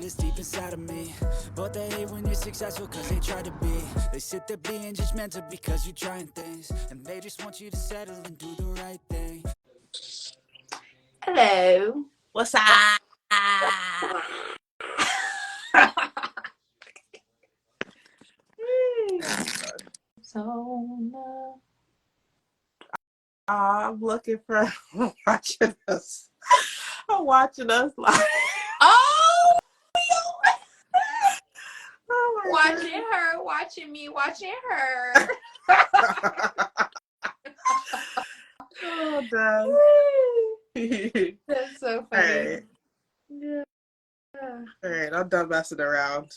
that's deep inside of me. But they hate when you're successful cause they try to be. They sit there being judgmental because you're trying things, and they just want you to settle and do the right thing. Hello. What's up? So I'm looking for watching us. I'm watching us live. oh, Oh my watching her, watching me, watching her. Oh, dang. That's so All funny. right. Yeah. All right, I'm done messing around.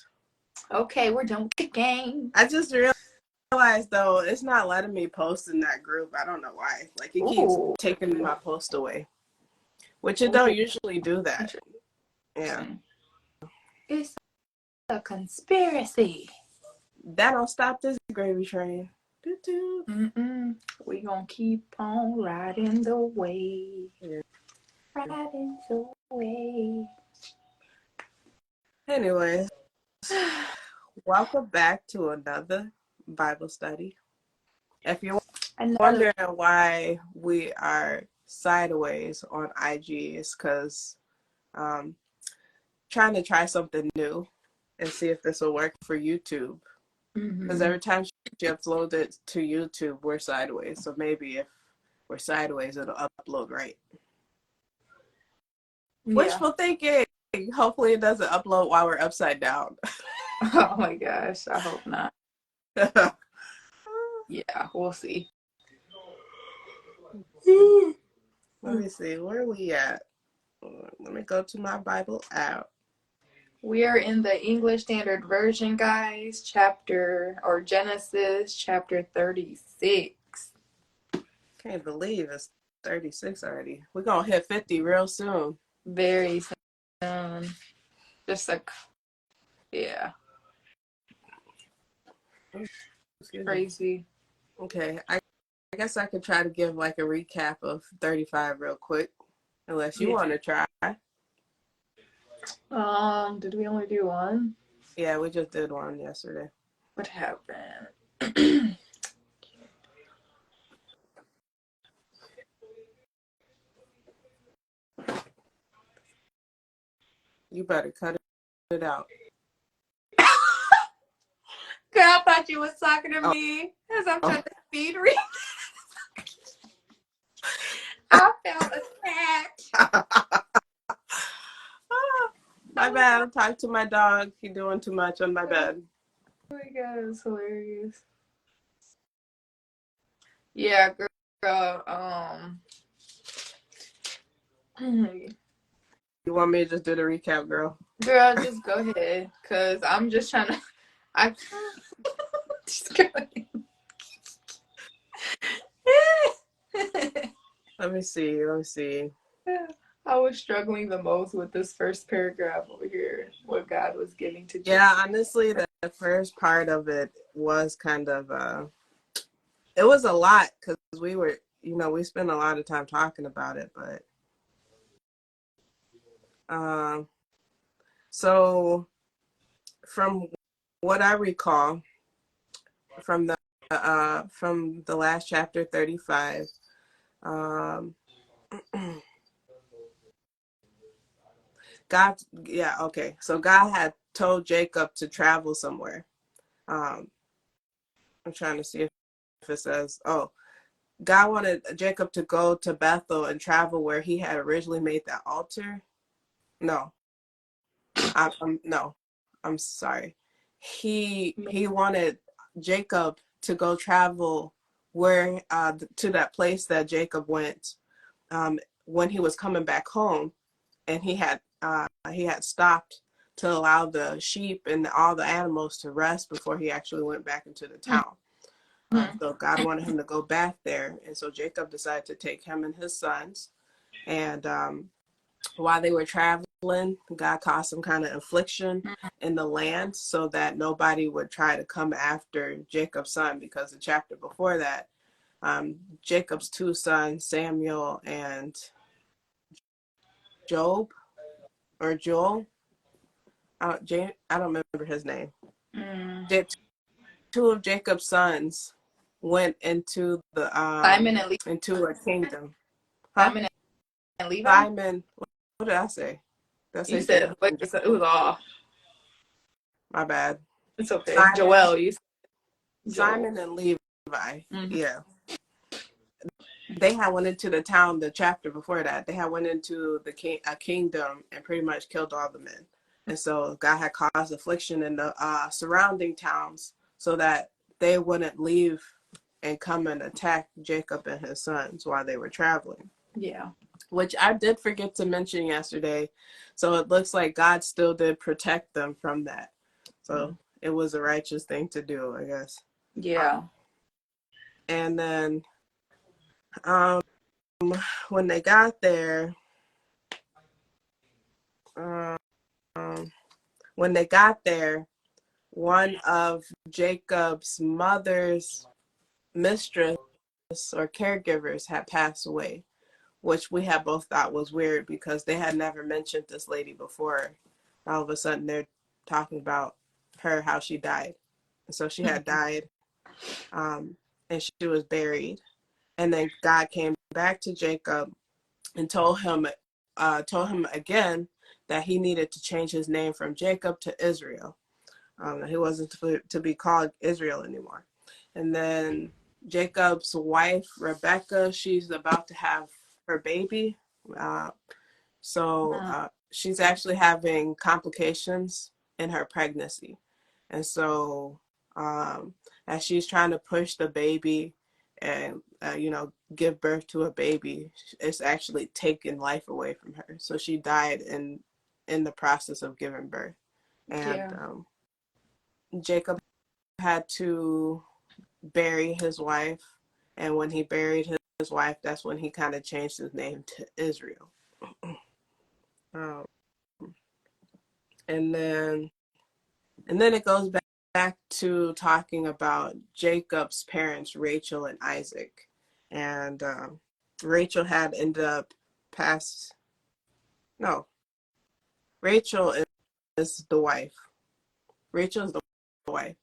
Okay, we're done with the game. I just realized though, it's not letting me post in that group. I don't know why. Like it keeps Ooh. taking my post away, which it don't usually do that. Yeah, It's a conspiracy. that don't stop this gravy train. Doo-doo. We gonna keep on riding the wave. Yeah. Riding the wave. Anyways, welcome back to another Bible study. If you're wondering why we are sideways on IG, it's because trying to try something new and see if this will work for YouTube. Because every time she uploads it to YouTube, we're sideways. So maybe if we're sideways, it'll upload right. Yeah. Wishful thinking. Hopefully it doesn't upload while we're upside down. Oh my gosh, I hope not. Yeah, we'll see. Let me see, where are we at? Let me go to my Bible app. We are in the English Standard Version, guys, Genesis chapter 36. Can't believe it's 36 already. We're going to hit 50 real soon. Very soon. Just like, yeah. Crazy. Okay, I guess I could try to give like a recap of 35 real quick, unless you want to try. Did we only do one? Yeah, we just did one yesterday. What happened? You better cut it out. Girl, I thought you was talking to me as I'm trying to speed read. I felt attacked. My bad. I'm talking to my dog. He's doing too much on my bed. Oh my god, it's hilarious. Yeah, girl. You want me to just do the recap, girl? Girl, just go ahead, cause I'm just trying to. I just go ahead. Let me see. I was struggling the most with this first paragraph over here, what God was giving to Jesus. Yeah, honestly, the first part of it was kind of it was a lot because we were, we spent a lot of time talking about it, but so from what I recall from the last chapter 35, so God had told Jacob to travel somewhere. I'm trying to see if it says, God wanted Jacob to go to Bethel and travel where he had originally made that altar. No, I'm sorry. He wanted Jacob to go travel where to that place that Jacob went when he was coming back home, and he had stopped to allow the sheep and all the animals to rest before he actually went back into the town. So God wanted him to go back there, and so Jacob decided to take him and his sons. And while they were traveling, God caused some kind of affliction in the land so that nobody would try to come after Jacob's son, because the chapter before that, Jacob's two sons, Samuel and Joel, I don't remember his name. Mm. Two of Jacob's sons went into the Simon and Levi. into a kingdom. Huh? Simon and Levi. Simon. What did I say? Did I say You said like, it was off. My bad. It's okay. Simon, Joel. You said Simon Joel. and Levi. Mm-hmm. Yeah. They had went into the town. The chapter before that, they had went into a kingdom and pretty much killed all the men. And so God had caused affliction in the surrounding towns so that they wouldn't leave and come and attack Jacob and his sons while they were traveling. Yeah. Which I did forget to mention yesterday. So it looks like God still did protect them from that. So it was a righteous thing to do, I guess. Yeah. And then when they got there, one of Jacob's mother's mistress or caregivers had passed away, which we had both thought was weird because they had never mentioned this lady before. All of a sudden they're talking about her, how she died. And so she had died, and she was buried. And then God came back to Jacob and told him again that he needed to change his name from Jacob to Israel. He wasn't to be called Israel anymore. And then Jacob's wife, Rebecca, she's about to have her baby. So she's actually having complications in her pregnancy. And so as she's trying to push the baby and, give birth to a baby, it's actually taking life away from her. So she died in the process of giving birth. And Jacob had to bury his wife. And when he buried his wife, that's when he kind of changed his name to Israel. And then it goes back to talking about Jacob's parents, Rachel and Isaac. And Rachel had ended up Rachel is the wife. Rachel is the wife.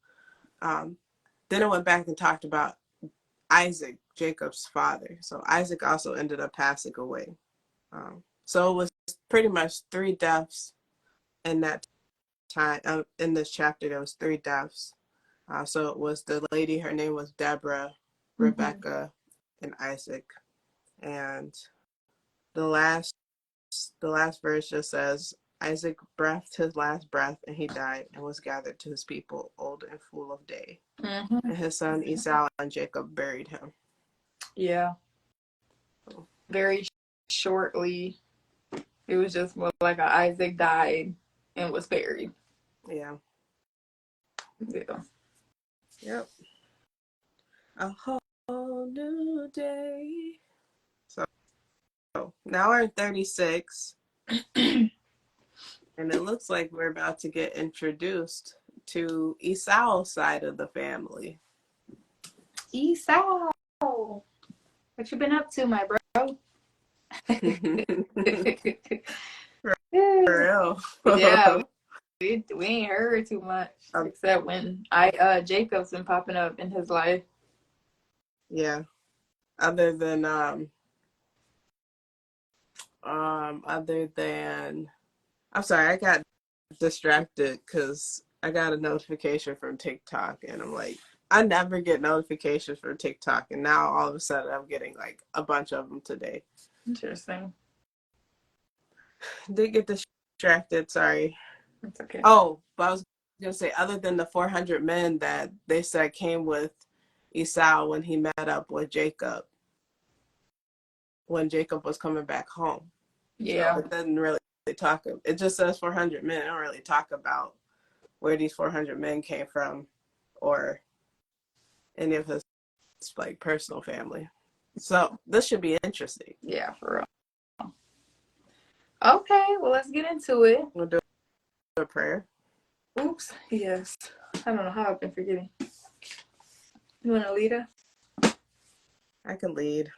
Then it went back and talked about Isaac, Jacob's father. So Isaac also ended up passing away. So it was pretty much 3 deaths in that time. In this chapter, there was 3 deaths. So it was the lady, her name was Deborah, Rebecca, and Isaac. And the last verse just says, Isaac breathed his last breath and he died and was gathered to his people, old and full of day. And his son Esau and Jacob buried him. Yeah. Very shortly, it was just like Isaac died and was buried. Yeah. Yeah. Yep. A whole new day. So now we're in 36. And it looks like we're about to get introduced to Esau's side of the family. Esau, what you been up to, my bro? For real. Yeah, we ain't heard too much except when Jacob's been popping up in his life. Yeah. Other than I'm sorry, I got distracted because I got a notification from TikTok and I'm like, I never get notifications from TikTok, and now all of a sudden I'm getting like a bunch of them today. Interesting. Did get distracted, sorry. It's okay. Oh, but I was gonna say, other than the 400 men that they said came with Esau when he met up with Jacob, when Jacob was coming back home. Yeah. So it doesn't really talk, it just says 400 men. It don't really talk about where these 400 men came from or any of his like personal family. So this should be interesting. Yeah, for real. Okay, well, let's get into it. We'll do a prayer. Oops. Yes. I don't know how I've been forgetting. You want to lead us? I can lead.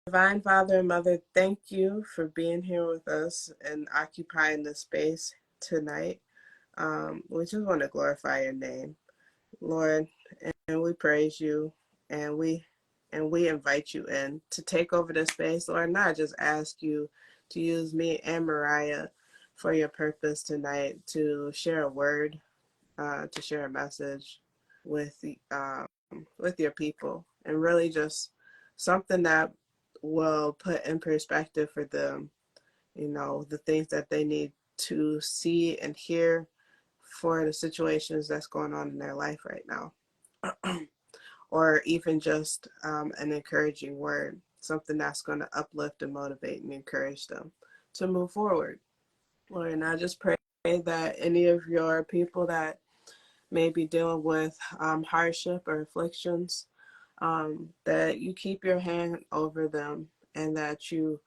Divine Father and Mother, thank you for being here with us and occupying this space tonight. We just want to glorify your name, Lord, and we praise you, and we invite you in to take over this space, Lord. And I just ask you to use me and Mariah for your purpose tonight, to share a word, to share a message with your people, and really just something that will put in perspective for them, the things that they need to see and hear for the situations that's going on in their life right now. Or even just an encouraging word, something that's going to uplift and motivate and encourage them to move forward. Lord, and I just pray that any of your people that may be dealing with hardship or afflictions, that you keep your hand over them, and that you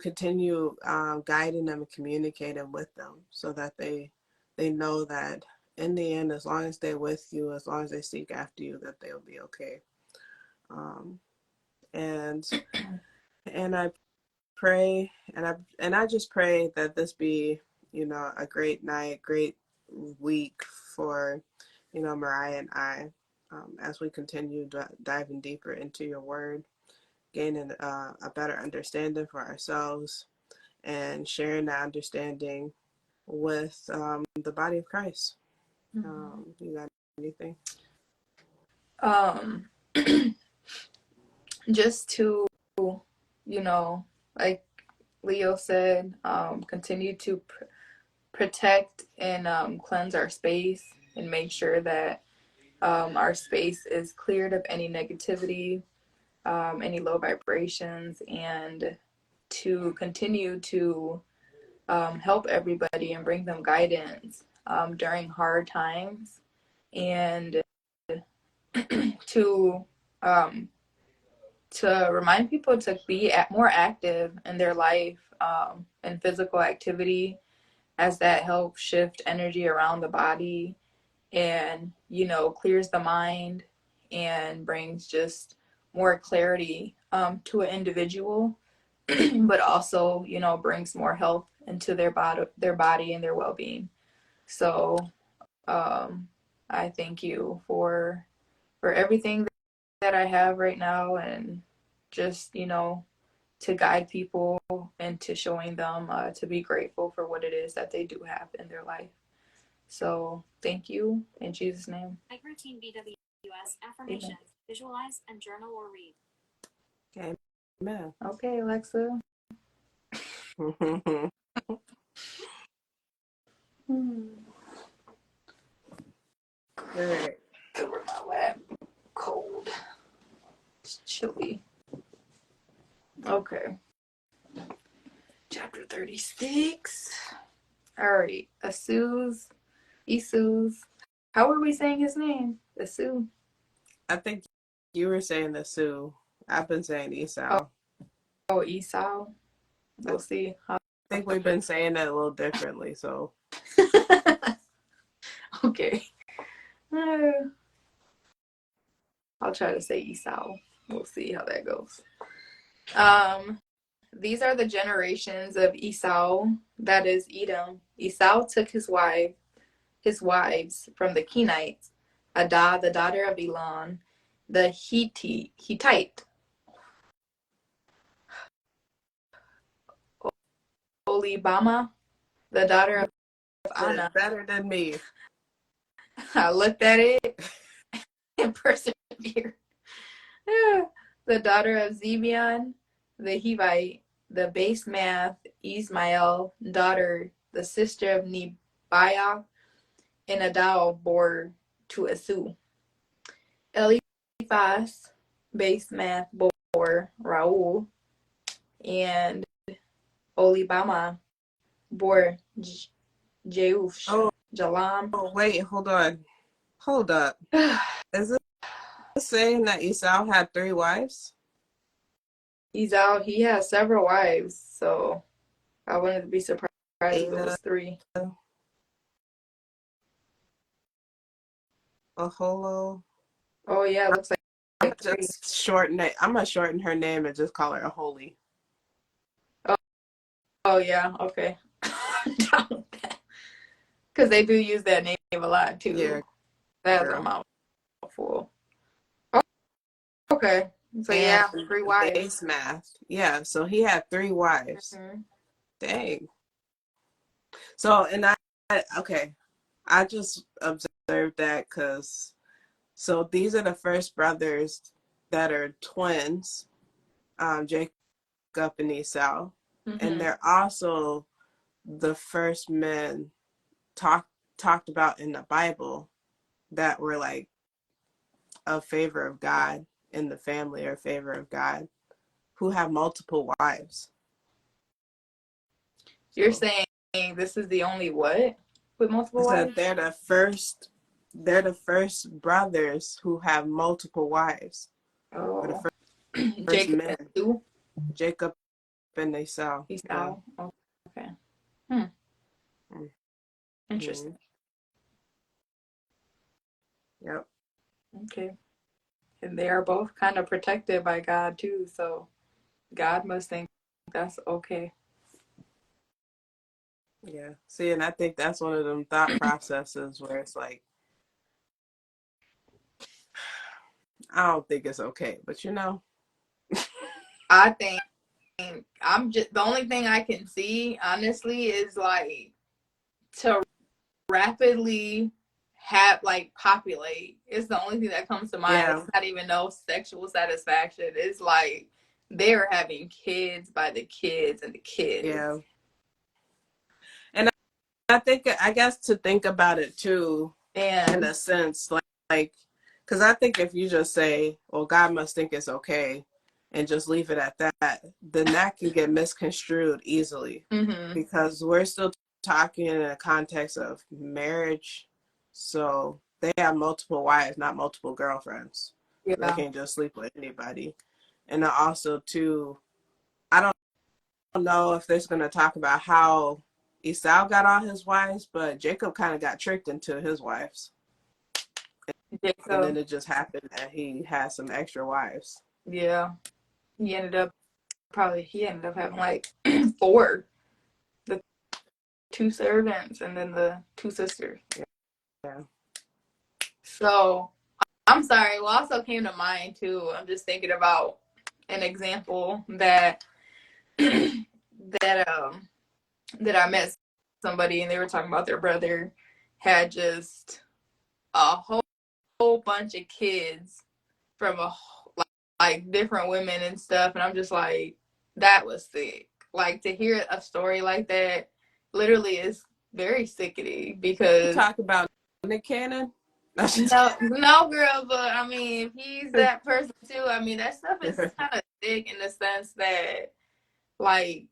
continue guiding them and communicating with them, so that they know that in the end, as long as they're with you, as long as they seek after you, that they'll be okay. And I pray, and I just pray that this be, a great night, great week for, Mariah and I, as we continue diving deeper into your word, gaining a better understanding for ourselves, and sharing that understanding with the body of Christ. You got anything? Just to, like Lleo said, continue to protect and cleanse our space, and make sure that our space is cleared of any negativity, any low vibrations, and to continue to help everybody and bring them guidance during hard times, and to remind people to be more active in their life, and physical activity, as that helps shift energy around the body, and clears the mind and brings just more clarity to an individual, but also brings more health into their body and their well-being. So I thank you for everything that I have right now, and just to guide people and to showing them to be grateful for what it is that they do have in their life. So thank you in Jesus' name. Like routine BWS affirmations, Amen. Visualize and journal or read. Okay. Amen. Okay, Alexa. All right. Cover my lap. Cold. It's chilly. Okay. Chapter 36. All right. Isu's. How are we saying his name? Isu. I think you were saying the Sioux. I've been saying Esau. Oh, Esau. We'll see. I think we've been saying that a little differently, so. Okay. I'll try to say Esau. We'll see how that goes. These are the generations of Esau, that is Edom. Esau took his wives from the Kenites, Adah, the daughter of Elon, the Hittite, Olibama, the daughter of Anna. Better than me. I looked at it and persevered. The daughter of Zebion, the Hivite, the base math, Ismael, daughter, the sister of Nebiah, and Adal bore to Asu. Eliphaz, base math, bore Raul, and Olibama bore Jeush, Jalam. Oh, wait, hold on. Hold up. Is it saying that Esau had 3 wives? Esau, he has several wives, so I wouldn't be surprised if it was 3. Aholo. Oh yeah, it looks like just shorten it. I'm gonna shorten her name and just call her a Holy. Oh yeah, okay. Because they do use that name a lot too. Yeah, That's a girl. mouthful. Okay. So And yeah, 3 wives. base math. Yeah, so he had 3 wives. Mm-hmm. Dang. So, and okay, I just observed that because, so these are the first brothers that are twins, Jacob and Esau, and they're also the first men talked about in the Bible that were like a favor of God in the family or favor of God, who have multiple wives. You're saying this is the only what with multiple wives? They're the first brothers who have multiple wives. Oh, The first Jacob men. and Sue. Jacob and Esau. Esau. Yeah. Oh, okay. Mm-hmm. Interesting. Yep. Okay. And they are both kind of protected by God too, so God must think that's okay. Yeah. See, and I think that's one of them thought processes where it's like, I don't think it's okay, but you know. I think I'm just the only thing I can see honestly is like to rapidly have like populate. It's the only thing that comes to mind. Yeah. It's not even no sexual satisfaction. It's like they're having kids by the kids and the kids. Yeah. And I think, I guess to think about it too, And in a sense, like, because I think if you just say, well, God must think it's okay, and just leave it at that, then that can get misconstrued easily, because we're still talking in a context of marriage. So they have multiple wives, not multiple girlfriends. yeah. They can't just sleep with anybody. And also too, I don't know if there's going to talk about how Esau got all his wives, but Jacob kind of got tricked into his wives. And then it just happened that he had some extra wives. Yeah. He ended up having like 4. The 2 servants and then the 2 sisters. Yeah. So I'm sorry. What also came to mind too, I'm just thinking about an example that that I met somebody and they were talking about their brother had just a whole bunch of kids from like different women and stuff, and I'm just like, that was sick. Like to hear a story like that literally is very sickening because You talk about Nick Cannon? no, girl, but I mean, if he's that person too, I mean, that stuff is kind of sick in the sense that, like,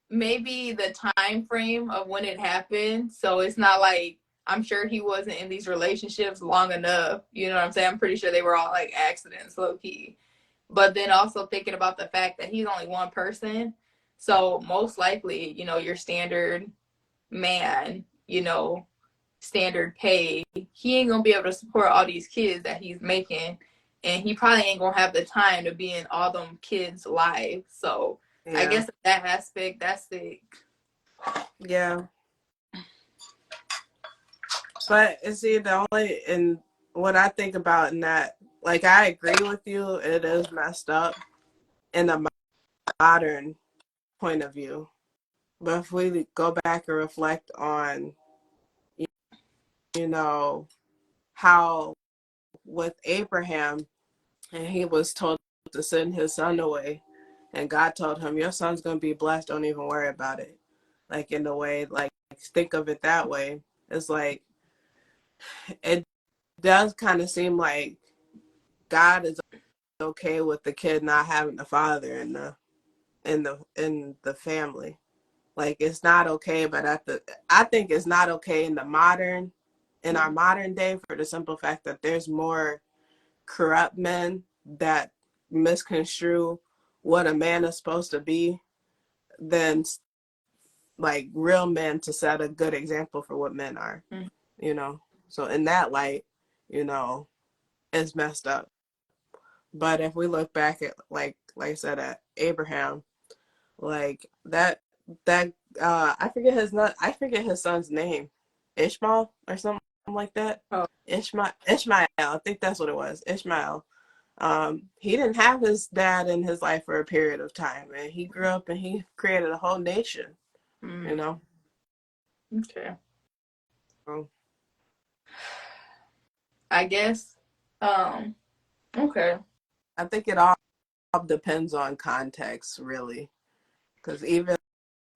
maybe the time frame of when it happened. So it's not like, I'm sure he wasn't in these relationships long enough. You know what I'm saying? I'm pretty sure they were all like accidents, low key. But then also thinking about the fact that he's only one person. So most likely, you know, your standard man, you know, standard pay, he ain't gonna be able to support all these kids that he's making. And he probably ain't gonna have the time to be in all them kids' lives. So yeah. I guess that aspect, that's sick. Yeah. But see, the only, and what I think about in that, like, I agree with you, it is messed up in a modern point of view. But if we go back and reflect on, you know, how with Abraham, and he was told to send his son away, and God told him, your son's going to be blessed, don't even worry about it. Like, in a way, like, think of it that way. It's like, it does kind of seem like God is okay with the kid not having a father in the family. Like, it's not okay, but I think it's not okay in our modern day, for the simple fact that there's more corrupt men that misconstrue what a man is supposed to be than like real men to set a good example for what men are, you know? So in that light, you know, is messed up. But if we look back at like I said at Abraham, like I forget his son's name, Ishmael or something like that. Oh. Ishmael, I think that's what it was. Ishmael. He didn't have his dad in his life for a period of time, and he grew up and he created a whole nation. You know. Okay. So, I guess. Okay. I think it all depends on context, really, because even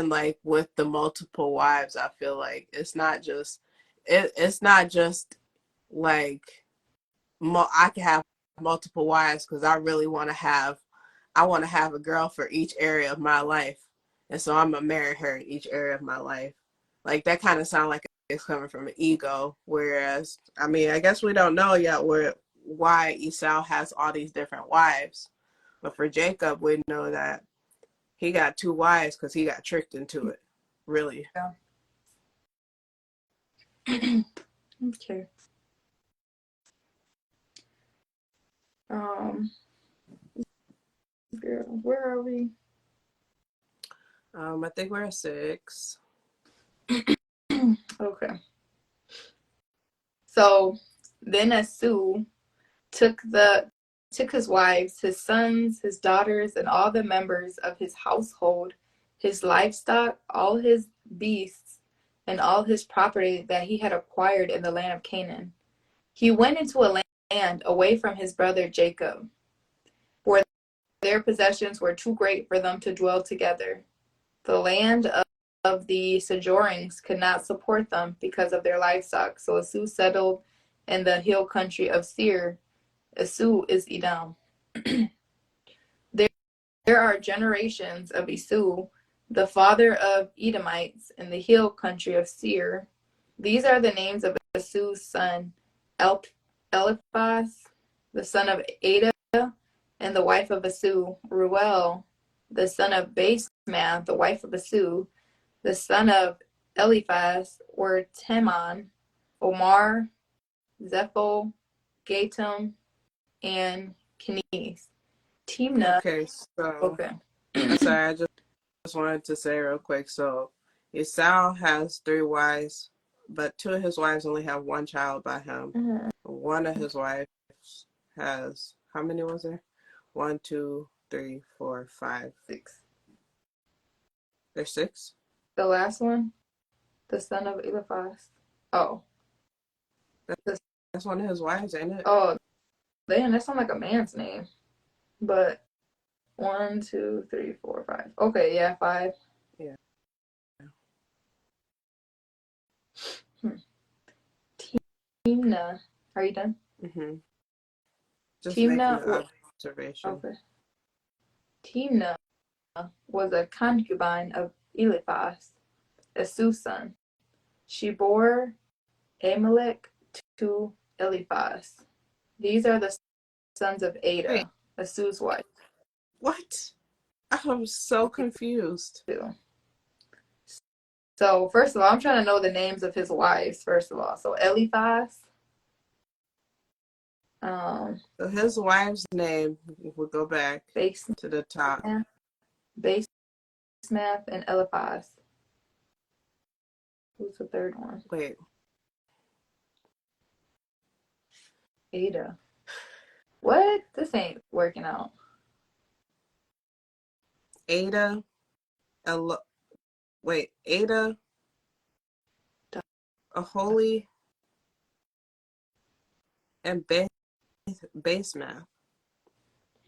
like with the multiple wives, I feel like it's not just like I can have multiple wives because I really want to have a girl for each area of my life, and so I'm gonna marry her in each area of my life. Like that kind of sound like it's coming from an ego, whereas I mean I guess we don't know yet why Esau has all these different wives, but for Jacob we know that he got 2 wives because he got tricked into it. Really. Yeah. Okay. Girl, where are we? I think we're at 6. Okay. So then Esau took his wives, his sons, his daughters, and all the members of his household, his livestock, all his beasts, and all his property that he had acquired in the land of Canaan. He went into a land away from his brother Jacob, for their possessions were too great for them to dwell together. The land of the sojournings could not support them because of their livestock. So Esau settled in the hill country of Seir. Esau is Edom. There are generations of Esau, the father of Edomites, in the hill country of Seir. These are the names of Esau's son, Eliphaz, the son of Ada, and the wife of Esau, Ruel, the son of Basemath, the wife of Esau. The son of Eliphaz were Teman, Omar, Zepho, Gatam, and Keniz. Timnah. Okay, so Okay. I'm sorry, I just wanted to say real quick. So Esau has 3 wives, but 2 of his wives only have 1 child by him. Mhm. One of his wives has, how many was there? 1, 2, 3, 4, 5, 6. There's 6? The last one, the son of Eliphaz. Oh. That's one of his wives, ain't it? Oh, damn, that sounds like a man's name. But 1, 2, 3, 4, 5. Okay, yeah, 5. Yeah. Timnah. Are you done? Mm-hmm. Just Timnah. making an observation. Okay. Timnah was a concubine of Eliphaz, Esau's son. She bore Amalek to Eliphaz. These are the sons of Ada, Wait. Esau's wife. What? I'm so confused. Too. So first of all, I'm trying to know the names of his wives. First of all, so Eliphaz. So his wife's name, we'll go back to the top. Basemath and Eliphaz. Who's the third one? Wait. Ada. What? This ain't working out. Ada. Ada. A holy and base math.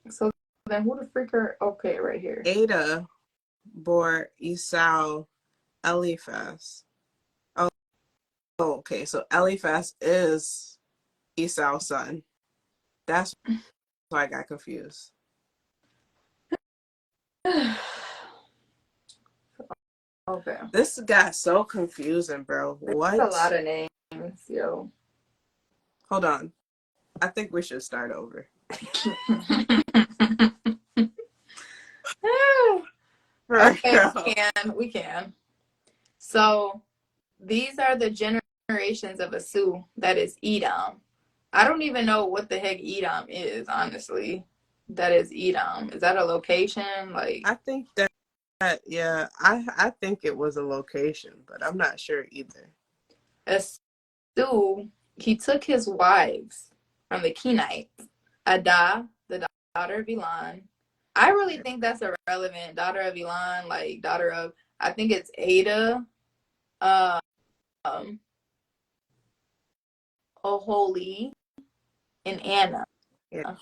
So then who the freak are? Okay, right here. Ada bore Esau Eliphaz. Oh, okay. So Eliphaz is Esau's son. That's why I got confused. Okay. This got so confusing, bro. What? That's a lot of names, yo. Hold on. I think we should start over. Okay, we can. So these are the generations of Esau, that is Edom. I don't even know what the heck Edom is, honestly. That is Edom. Is that a location? Like, I think that yeah, I think it was a location, but I'm not sure either. Stu, he took his wives from the Kenites. Ada, the daughter of Elon. I really think that's irrelevant. Daughter of Elon, like daughter of, I think it's Ada, um, Oholi, and Anna Yeah.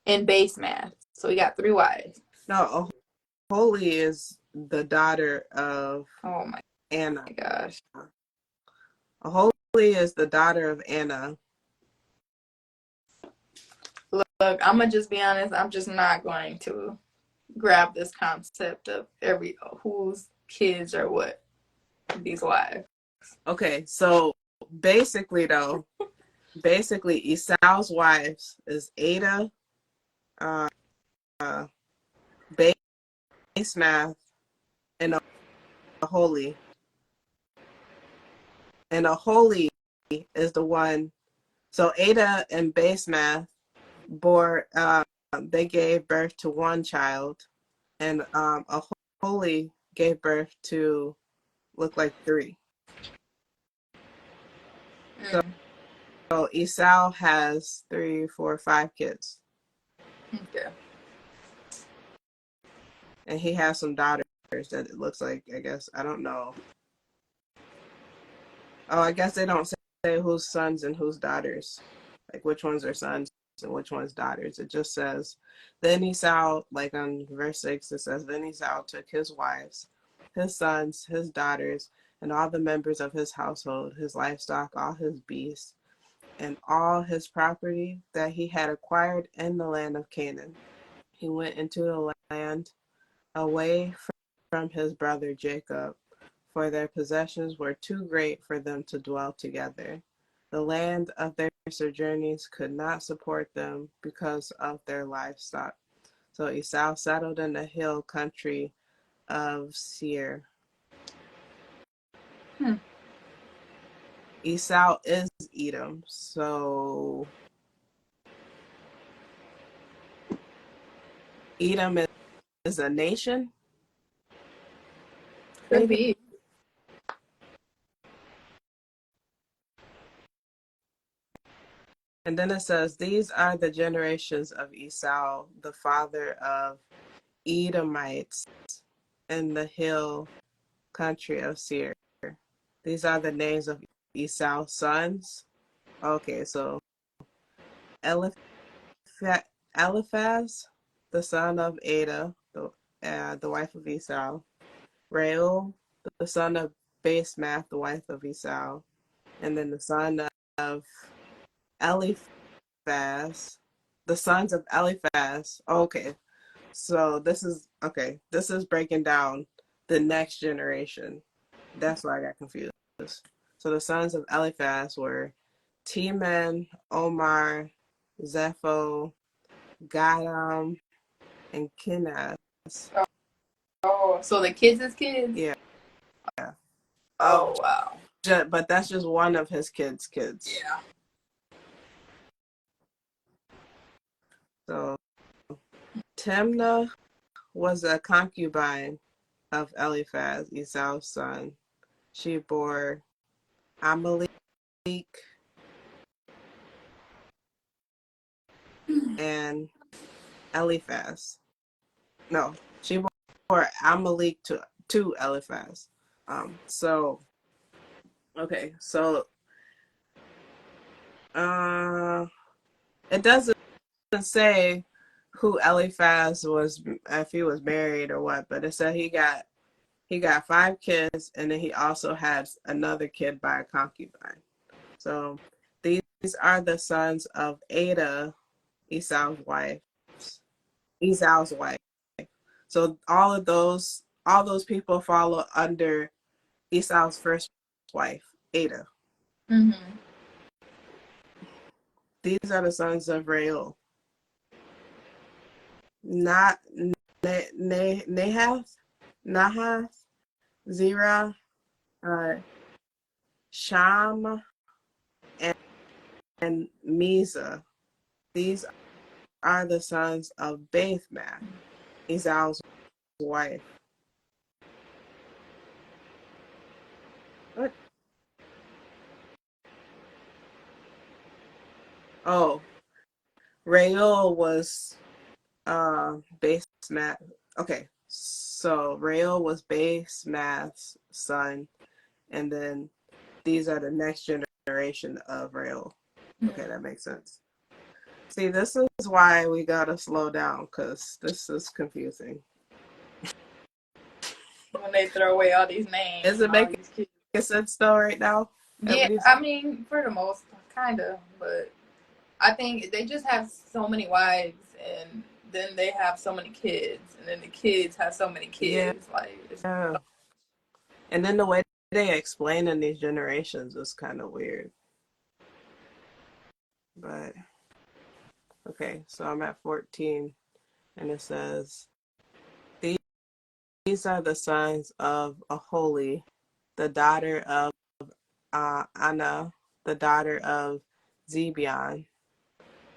in base math. So we got 3 wives. No, Holy is the daughter of Oh my Anna. gosh. Holy is the daughter of Anna. Look, I'm gonna just be honest. I'm just not going to grab this concept of every whose kids are what these wives. Okay, so basically Esau's wives is Ada, uh, base math, and a holy. And a holy is the one. So Ada and base math bore. They gave birth to 1 child, and a holy gave birth to look like 3. So Esau has 3, 4, 5 kids. Okay. And he has some daughters that it looks like, I guess. I don't know. Oh, I guess they don't say whose sons and whose daughters. Like which ones are sons and which ones daughters. It just says, then Esau, like on verse 6, it says, then Esau took his wives, his sons, his daughters, and all the members of his household, his livestock, all his beasts, and all his property that he had acquired in the land of Canaan. He went into the land away from his brother Jacob, for their possessions were too great for them to dwell together. The land of their sojournings could not support them because of their livestock. So Esau settled in the hill country of Seir. Esau is Edom. So Edom is a nation? Could be. And then it says, these are the generations of Esau, the father of Edomites in the hill country of Seir. These are the names of Esau's sons. Okay, so Eliphaz, the son of Ada, the wife of Esau. Reuel, the son of Basemath, the wife of Esau. And then the son of Eliphaz, the sons of Eliphaz. Okay, so this is breaking down the next generation. That's why I got confused. So the sons of Eliphaz were Teman, Omar, Zepho, Gatam, and Kenaz. Oh, so the kids is kids? Yeah. Oh, wow. But that's just one of his kids' kids. Yeah. So Timnah was a concubine of Eliphaz, Esau's son. She bore Amalek and Eliphaz. No, she bore Amalek to Eliphaz. So okay, so it doesn't say who Eliphaz was, if he was married or what, but it said he got 5 kids, and then he also had another kid by a concubine. So these are the sons of Ada, Esau's wife. So all those people follow under Esau's first wife, Ada. Mm-hmm. These are the sons of Reuel. Not Nahath, Zerah, Sham, and and Misa. These are the sons of Bathmath, Esau's wife. What? Oh, Rael was Bathmath. Okay, so Rael was Bathmath's son, and then these are the next generation of Rael. Okay, that makes sense. See, this is why we gotta slow down, because this is confusing. When they throw away all these names. Is it making sense though right now? Yeah, I mean, for the most, kind of, but I think they just have so many wives, and then they have so many kids, and then the kids have so many kids. Yeah. And then the way they explain in these generations is kind of weird. But okay, so I'm at 14, and it says, These are the sons of Aholi, the daughter of Anna, the daughter of Zebion,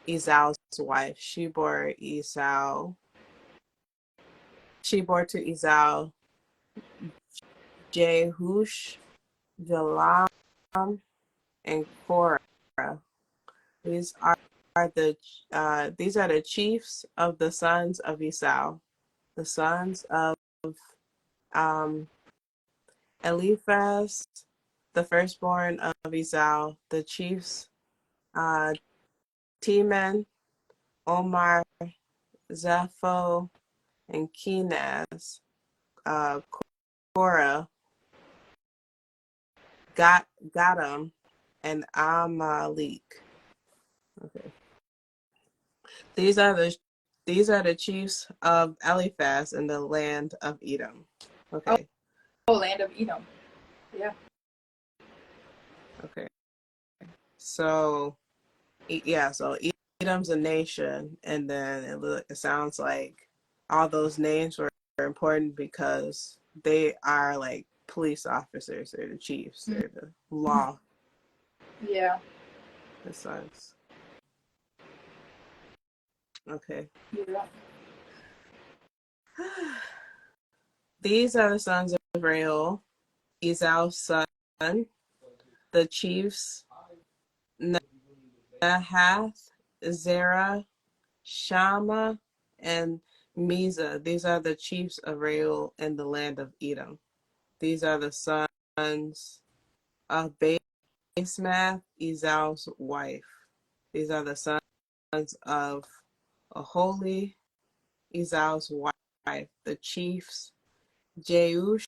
Esau's wife. She bore to Esau Jehush, Jalam, and Korah. These are the chiefs of the sons of Esau, the sons of Eliphaz, the firstborn of Esau, the chiefs Teman, Omar, Zapho, and Kenaz, Korah, Gatam, and Amalek. Okay. These are the chiefs of Eliphaz in the land of Edom. Okay. Oh, land of Edom. Yeah. Okay. So Edom's a nation, and then it sounds like all those names were important because they are like police officers. They're the chiefs. Mm-hmm. They're the law. Yeah. The sons. Okay. Yeah. These are the sons of Rael, Esau's son, the chiefs Nahath, Zerah, Shama, and Misa. These are the chiefs of Rael in the land of Edom. These are the sons of Basemath, Esau's wife. These are the sons of Aholi, Esau's wife. The chiefs Jeush,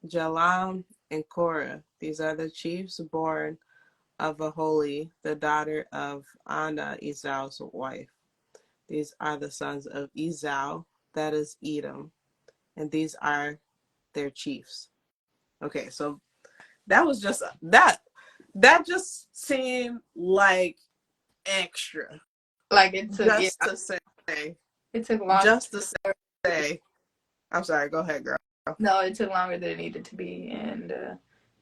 Jalam, and Korah. These are the chiefs born of Aholi, the daughter of Anna, Esau's wife. These are the sons of Esau, that is Edom, and these are their chiefs. Okay, so that was just that just seemed like extra. Like it took just to say. It took long. Just to say. I'm sorry. Go ahead, girl. No, it took longer than it needed to be, and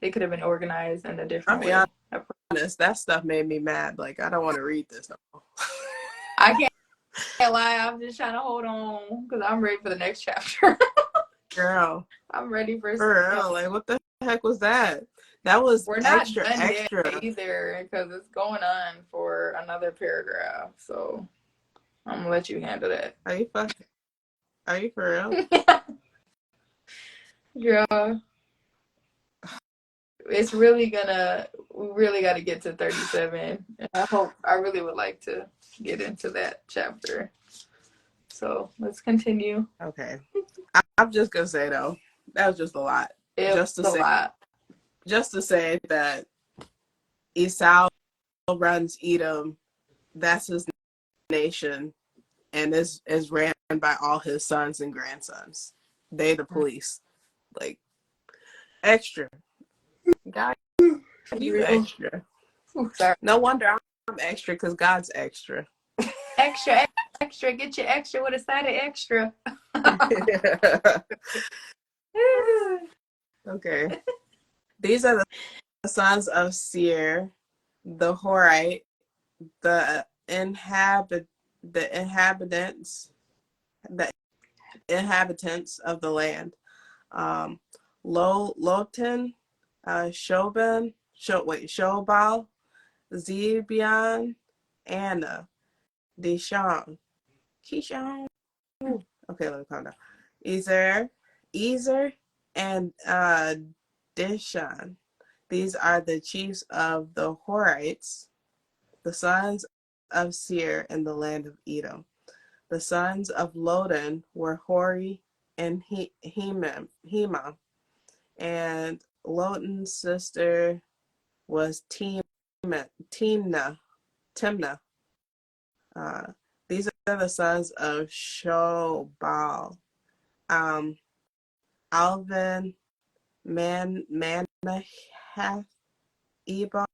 it could have been organized in a different way. I'll be honest, that stuff made me mad. Like, I don't want to read this no. I can't lie. I'm just trying to hold on because I'm ready for the next chapter. Girl, I'm ready for real. Like, what the heck was that? That was We're not extra done either because it's going on for another paragraph. So I'm gonna let you handle that. Are you for real? Yeah. It's really we really got to get to 37. And I really would like to get into that chapter. So let's continue. Okay. I'm just gonna say though, that was just a lot. Just to say that Esau runs Edom, that's his nation, and is ran by all his sons and grandsons. They the police. Like, extra. God, you extra. Sorry. No wonder I'm extra, because God's extra. Extra. Get your extra with a side of extra. Okay. These are the sons of Seir, the Horite, the inhabitants, the inhabitants of the land. Lotan, Shobal, Zebion, Anna, Dishon, Kishon. Okay, let me calm down. Ezer, and Dishon. These are the chiefs of the Horites, the sons of Seir in the land of Edom. The sons of Lodan were Hori and Hema, and Lotan's sister was Timnah. These are the sons of Shobal. Alvin, Manahath, Ebal,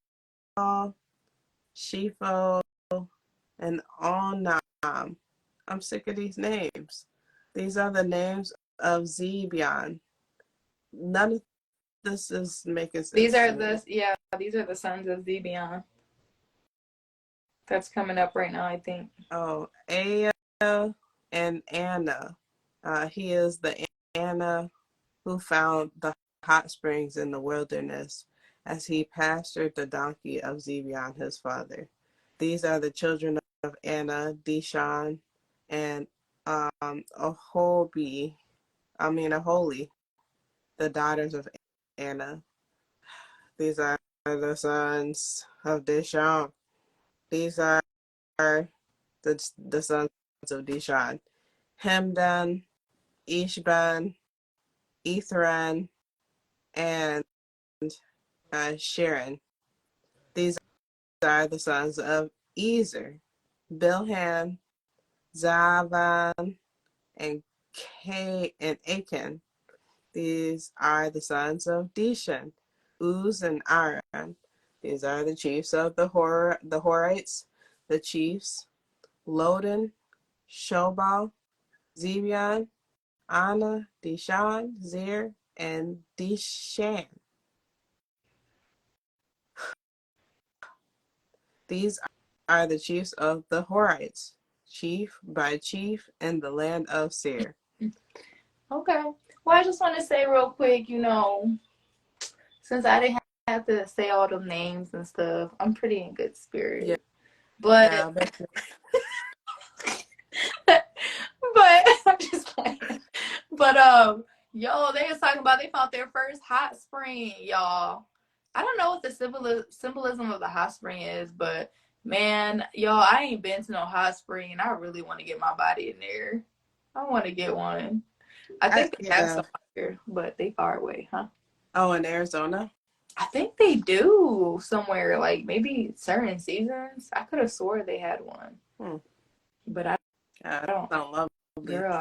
Shepho, and Onam. I'm sick of these names. These are the names of Zebion. None of this is making sense. These are the sons of Zebion. That's coming up right now, I think. Oh, Aya and Anna. He is the Anna who found the hot springs in the wilderness as he pastured the donkey of Zebion, his father. These are the children of Anna, Dishon, and Aholi, the daughters of Anna. These are the sons of Dishon. These are the sons of Dishon. Hemdan, Ishban, Ithran, and Sharon. These are the sons of Ezer, Bilhan, Zavan, and Achan. These are the sons of Dishan, Uz, and Aran. These are the chiefs of the Horites, the chiefs, Lodan, Shobal, Zebion, Anna, Dishan, Zir, and Dishan. These are the chiefs of the Horites, chief by chief in the land of Seir. Okay. Well, I just want to say real quick, since I didn't have to say all the names and stuff, I'm pretty in good spirit. Yeah. But Yeah, but I'm just playing. But yo, they was talking about they found their first hot spring, y'all. I don't know what the symbolism of the hot spring is, but man, y'all, I ain't been to no hot spring, and I really want to get my body in there. I want to get one. I think they have some here, but they far away, huh? Oh, in Arizona? I think they do somewhere, like maybe certain seasons. I could have swore they had one. But I don't. Sound lovely. Girl,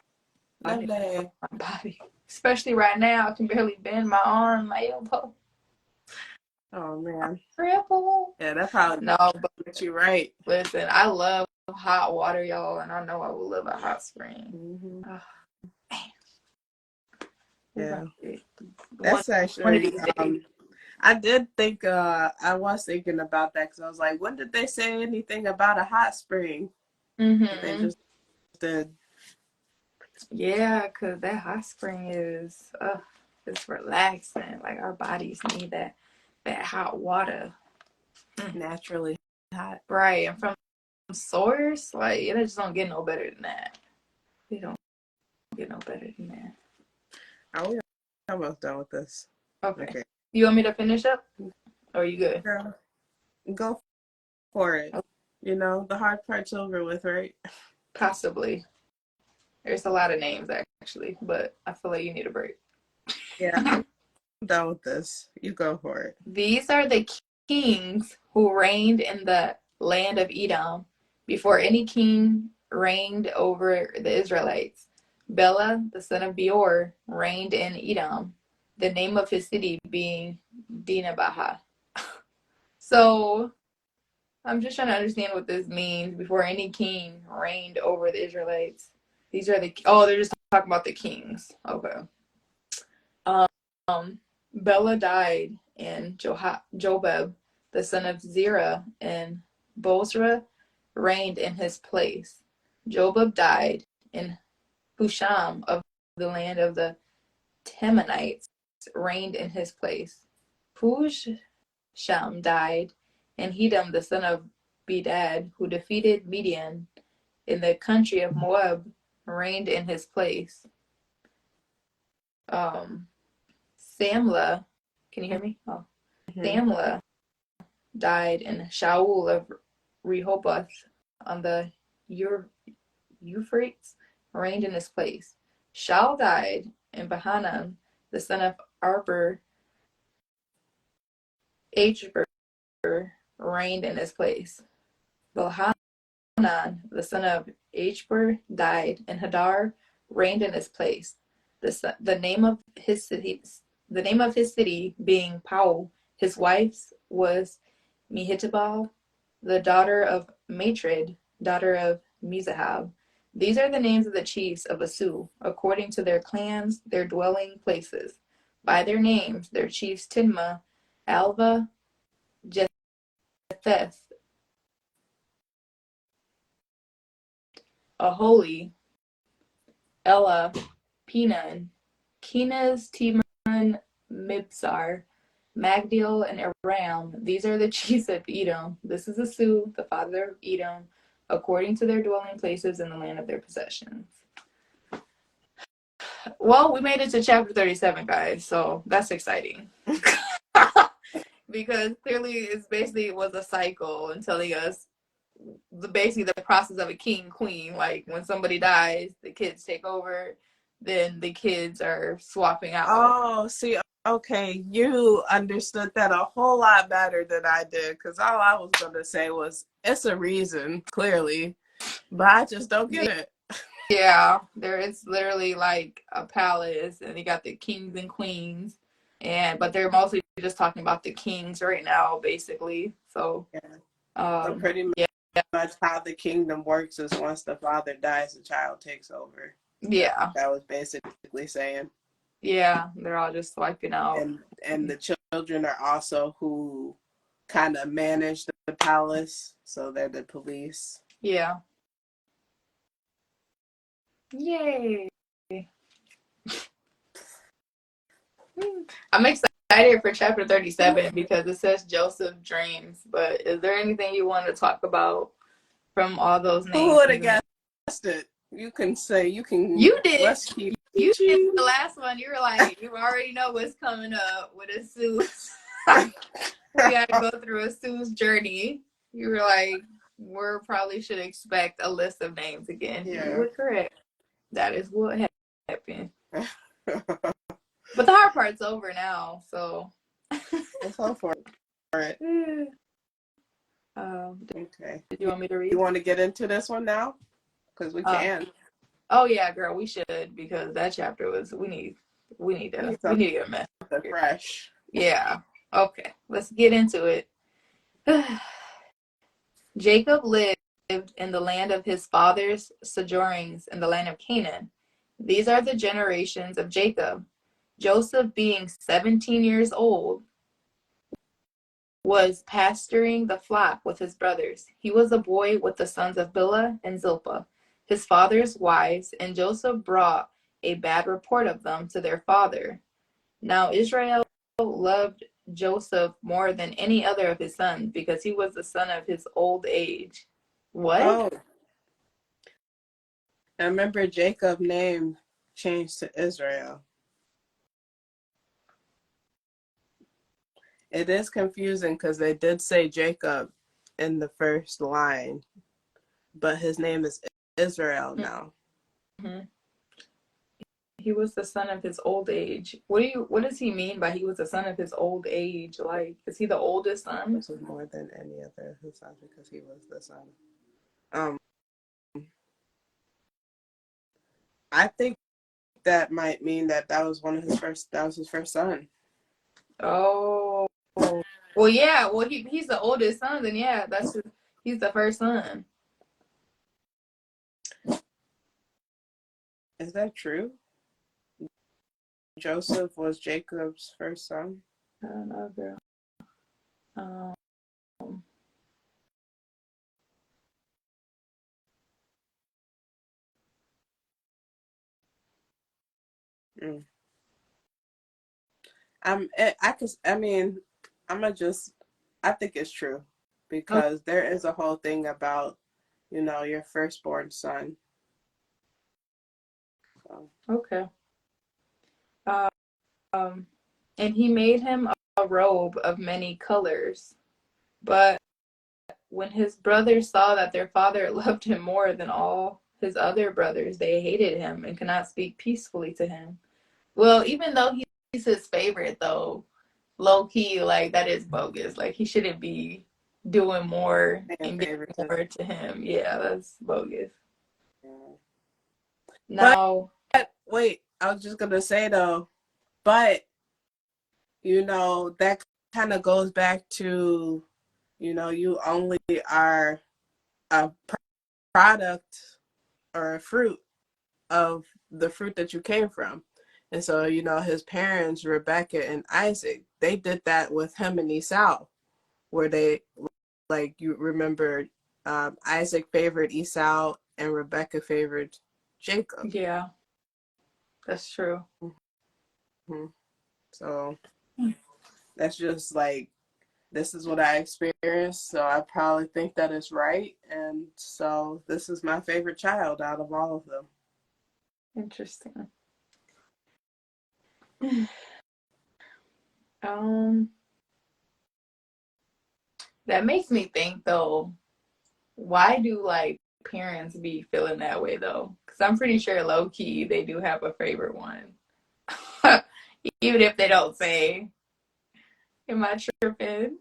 I need Lovely. my body. Especially right now, I can barely bend my arm, my elbow. Oh, man. Triple. Yeah, that probably No, but you're right. listen, I love hot water, y'all, and I know I will love a hot spring. Mm-hmm. Oh, Yeah. That's actually, I did think, I was thinking about that because I was like, when did they say anything about a hot spring? Mm-hmm. They just did. Yeah, because that hot spring is, it's relaxing. Like, our bodies need that hot water. Naturally hot. Right, and from source, like, it just don't get no better than that. It don't get no better than that. Are we almost done with this? Okay. You want me to finish up? Or are you good? Girl, go for it. Okay. The hard part's over with, right? Possibly. There's a lot of names, actually, but I feel like you need a break. Yeah, I'm done with this. You go for it. These are the kings who reigned in the land of Edom before any king reigned over the Israelites. Bela, the son of Beor, reigned in Edom, the name of his city being Dinhabah. So I'm just trying to understand what this means. Before any king reigned over the Israelites. These are they're just talking about the kings. Okay. Bela died in Jobab, the son of Zerah, and Bozrah reigned in his place. Jobab died, and Husham of the land of the Temanites reigned in his place. Husham died, and Hedom the son of Bedad, who defeated Midian in the country of Moab, reigned in his place. Samlah, can you hear me? Oh. Samlah died, and Shaul of Rehoboth on the Euphrates reigned in his place. Shaul died, and Bahanan, the son of Arber, Achber, reigned in his place. Bahanan, the son of Achber, died, and Hadar reigned in his place. The name of his city being Pau. His wife was Mehitabal, the daughter of Matred, daughter of Mizahab. These are the names of the chiefs of Asu, according to their clans, their dwelling places. By their names, their chiefs Tinma, Alva, Jetheth, Aholi, Ella, Pinan, Kenaz, Timon, Mibsar, Magdiel, and Aram. These are the chiefs of Edom. This is Asu, the father of Edom, according to their dwelling places in the land of their possessions. Well, we made it to chapter 37, guys, so that's exciting. Because clearly it was a cycle and telling us basically the process of a king, queen. Like when somebody dies, the kids take over, then the kids are swapping out. Oh, see, okay, you understood that a whole lot better than I did, because all I was going to say was, it's a reason, clearly, but I just don't get it. Yeah, it's literally like a palace, and you got the kings and queens, but they're mostly just talking about the kings right now, basically. So, So pretty much how the kingdom works is once the father dies, the child takes over. Yeah, that was basically saying. Yeah, they're all just swiping out, and the children are also who kind of manage the palace, so they're the police. Yeah. Yay. I'm excited for chapter 37 because it says Joseph dreams, but is there anything you want to talk about from all those names? Who would have guessed it? You can say, you did. You did the last one. You were like, you already know what's coming up with Asu's. We got to go through Asu's journey. You were like, we probably should expect a list of names again. Yeah. You were correct. That is what happened. But the hard part's over now, so. Let's hope for it. Okay. Did you want me to read? You want to get into this one now? Because we can. Oh yeah, girl, we should, because that chapter was we need to get a mess. Fresh. Yeah. Okay. Let's get into it. Jacob lived in the land of his father's sojournings in the land of Canaan. These are the generations of Jacob. Joseph, being 17 years old, was pasturing the flock with his brothers. He was a boy with the sons of Bilhah and Zilpah, his father's wives, and Joseph brought a bad report of them to their father. Now Israel loved Joseph more than any other of his sons, because he was the son of his old age. What? Oh. I remember Jacob's name changed to Israel. It is confusing because they did say Jacob in the first line, but his name is Israel now. Mm-hmm. He was the son of his old age. What does he mean by he was the son of his old age? Like, is he the oldest son? This is more than any other of his sons because he was the son. I think that might mean that was his first son. Oh. Well, yeah. Well, he's the oldest son, then yeah, he's the first son. Is that true? Joseph was Jacob's first son? I don't know, girl. Mm. I mean, I think it's true because there is a whole thing about, your firstborn son. So. Okay. And he made him a robe of many colors. But when his brothers saw that their father loved him more than all his other brothers, they hated him and could not speak peacefully to him. Well, even though he's his favorite, though, low key, like, that is bogus. Like, he shouldn't be doing more and giving more to him. Yeah, that's bogus. Yeah. Now, but wait, I was just gonna say though, but that kind of goes back to, you only are a product or a fruit of the fruit that you came from. And so, his parents, Rebecca and Isaac, they did that with him and Esau, where they, like, you remember, Isaac favored Esau and Rebecca favored Jacob. yeah, that's true. Mm-hmm. So that's just like, this is what I experienced, so I probably think that is right. And so this is my favorite child out of all of them. Interesting. That makes me think, though, why do, like, parents be feeling that way, though? Because I'm pretty sure low key they do have a favorite one. Even if they don't say. Am I tripping?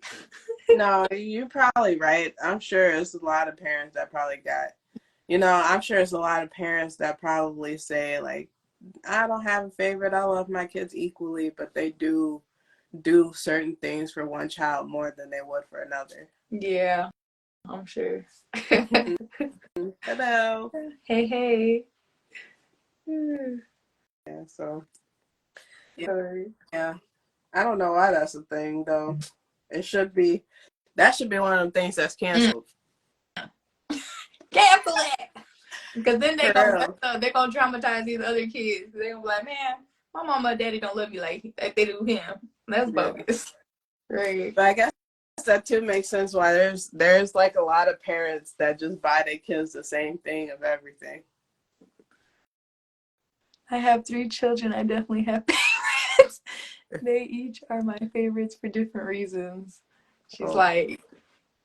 No, you're probably right. I'm sure it's a lot of parents that probably I'm sure it's a lot of parents that probably say, like, I don't have a favorite. I love my kids equally, but they do certain things for one child more than they would for another. Yeah, I'm sure. Hello. Hey. Yeah, so. Yeah. I don't know why that's a thing, though. That should be one of them things that's canceled. Cancel it! Because then they're gonna traumatize these other kids. They're gonna be like, man, my mama and daddy don't love me like they do him. That's bogus. Right. But I guess that too makes sense why there's like a lot of parents that just buy their kids the same thing of everything. I have 3 children. I definitely have favorites. They each are my favorites for different reasons. She's like,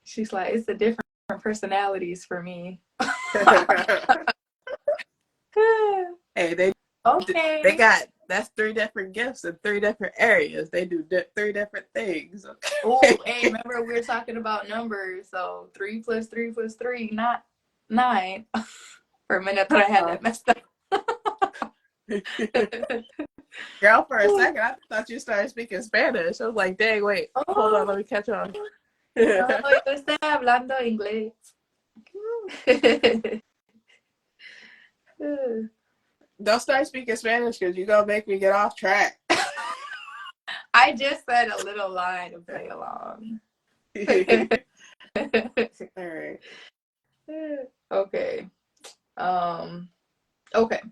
it's the different personalities for me. Hey, they got, that's 3 different gifts in 3 different areas. They do 3 different things. Okay. Oh, hey, remember we were talking about numbers, so 3 + 3 + 3, not 9. For a minute, I thought I had that messed up. Girl, for a second, I thought you started speaking Spanish. I was like, dang, wait, hold on, let me catch on. No, yo estoy hablando inglés. Don't start speaking Spanish because you're going to make me get off track. I just said a little line to play along. All right. Okay. Okay.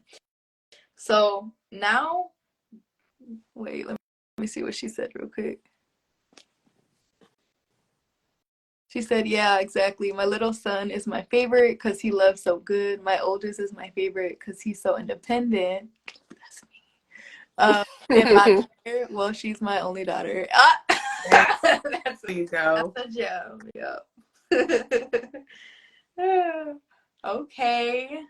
So now, wait, let me see what she said real quick. She said, yeah, exactly. My little son is my favorite because he loves so good. My oldest is my favorite because he's so independent. That's me. And my daughter, well, she's my only daughter. That's a joke. Yeah. Okay.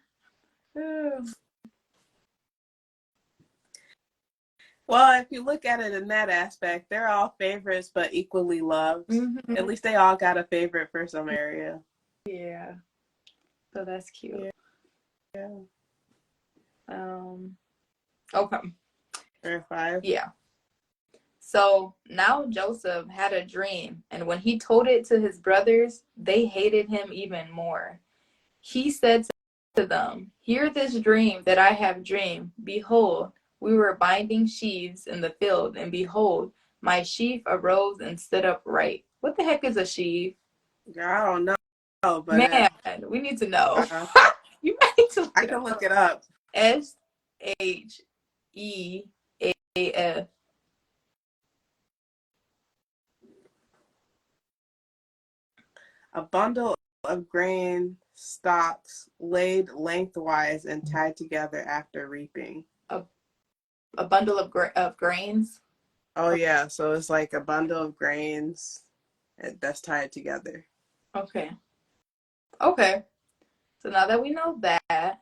Well, if you look at it in that aspect, they're all favorites but equally loved. Mm-hmm. At least they all got a favorite for some area. Yeah. So that's cute. Yeah. Okay. Or 5. Yeah. So now Joseph had a dream, and when he told it to his brothers, they hated him even more. He said to them, hear this dream that I have dreamed. Behold, we were binding sheaves in the field, and behold, my sheaf arose and stood upright. What the heck is a sheaf? I don't know. But man, we need to know. You need to I can look it up. SHEAF. E-A-F. A bundle of grain stalks laid lengthwise and tied together after reaping. A bundle of grains. Oh yeah, so it's like a bundle of grains that's tied together. Okay. Okay. So now that we know that,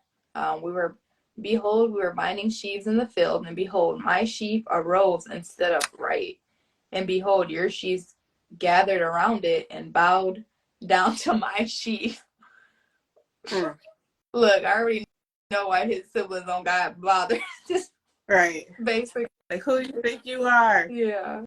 behold, we were binding sheaves in the field, and behold, my sheaf arose and stood upright. And behold, your sheaves gathered around it and bowed down to my sheaf. Look, I already know why his siblings don't got bothered. Just Right. basically. Like, who do you think you are? Yeah.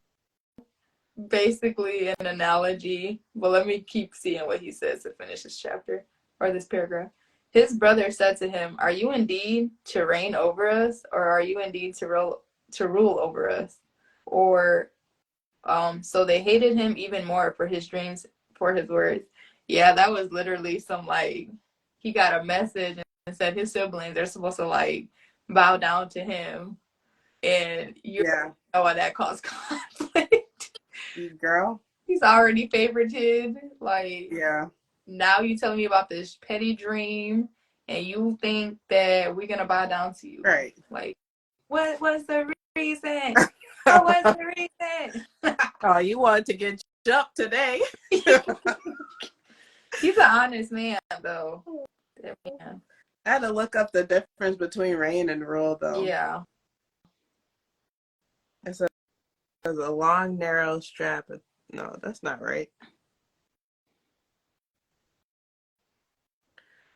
Basically an analogy. But let me keep seeing what he says to finish this chapter or this paragraph. His brother said to him, "Are you indeed to reign over us, or are you indeed to rule over us?" Or so they hated him even more for his dreams, for his words. Yeah, that was literally some like he got a message and said his siblings are supposed to like bow down to him, and you know why that caused conflict. Girl, he's already favorited. Like, yeah. Now you telling me about this petty dream, and you think that we're gonna bow down to you? Right. Like, what was the reason? What was the reason? Oh, you wanted to get jumped today. He's an honest man, though. Man. I had to look up the difference between reign and rule, though. Yeah. It's a long, narrow strap. No, that's not right.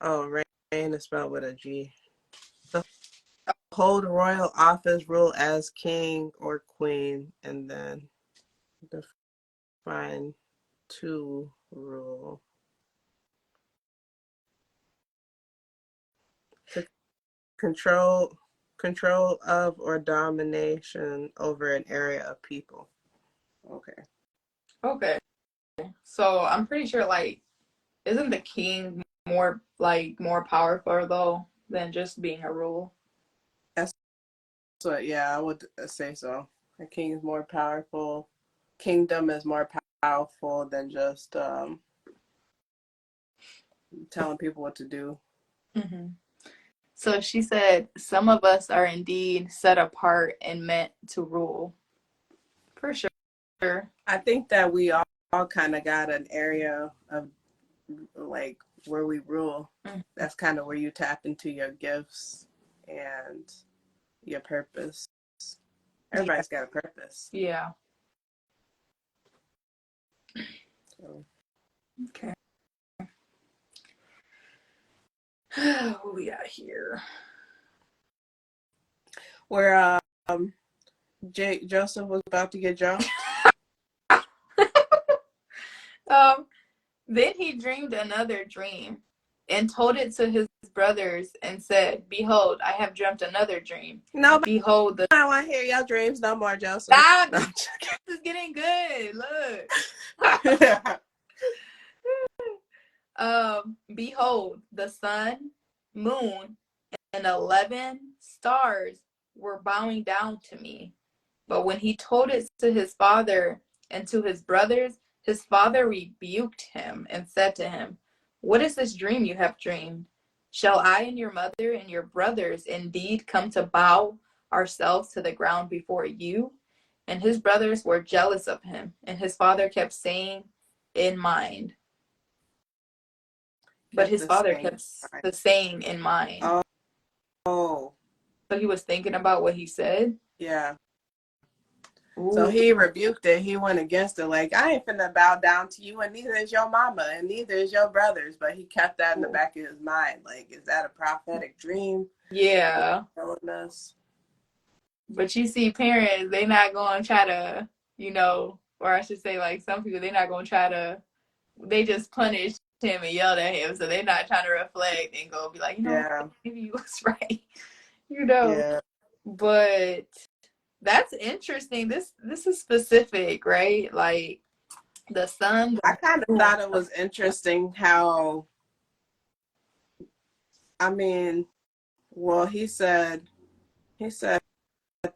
Oh, reign is spelled with a G. So hold royal office, rule as king or queen, and then define to rule. To control of or domination over an area of people. Okay. So I'm pretty sure, like, isn't the king more powerful though than just being a rule? That's what, yeah, I would say so. A king is more powerful. Kingdom is more powerful than just telling people what to do. Mm-hmm. So she said, some of us are indeed set apart and meant to rule. For sure. I think that we all kind of got an area of like where we rule. Mm-hmm. That's kind of where you tap into your gifts and your purpose. Everybody's got a purpose. Yeah. So. Okay. What we got here? Where Joseph was about to get jumped. Then he dreamed another dream and told it to his brothers and said, "Behold, I have dreamt another dream. No, behold, I don't want to hear y'all dreams no more, Joseph." Stop. No. This is getting good. Look. Behold, the sun, moon, and 11 stars were bowing down to me. But when he told it to his father and to his brothers, his father rebuked him and said to him, "What is this dream you have dreamed? Shall I and your mother and your brothers indeed come to bow ourselves to the ground before you?" And his brothers were jealous of him, and his father kept saying in mind. But his father kept the saying in mind. Oh. So he was thinking about what he said? Yeah. Ooh. So he rebuked it. He went against it. Like, I ain't finna bow down to you, and neither is your mama, and neither is your brothers. But he kept that in the back of his mind. Like, is that a prophetic dream? Yeah. Telling us. But you see, parents, they not going to try to, or I should say, like, some people, they not going to try to, they just punish him and yelled at him. So they're not trying to reflect and go be like, maybe you was right. Yeah. But that's interesting. This is specific, right? Like the sun. I kind of thought it was interesting how, I mean, well, he said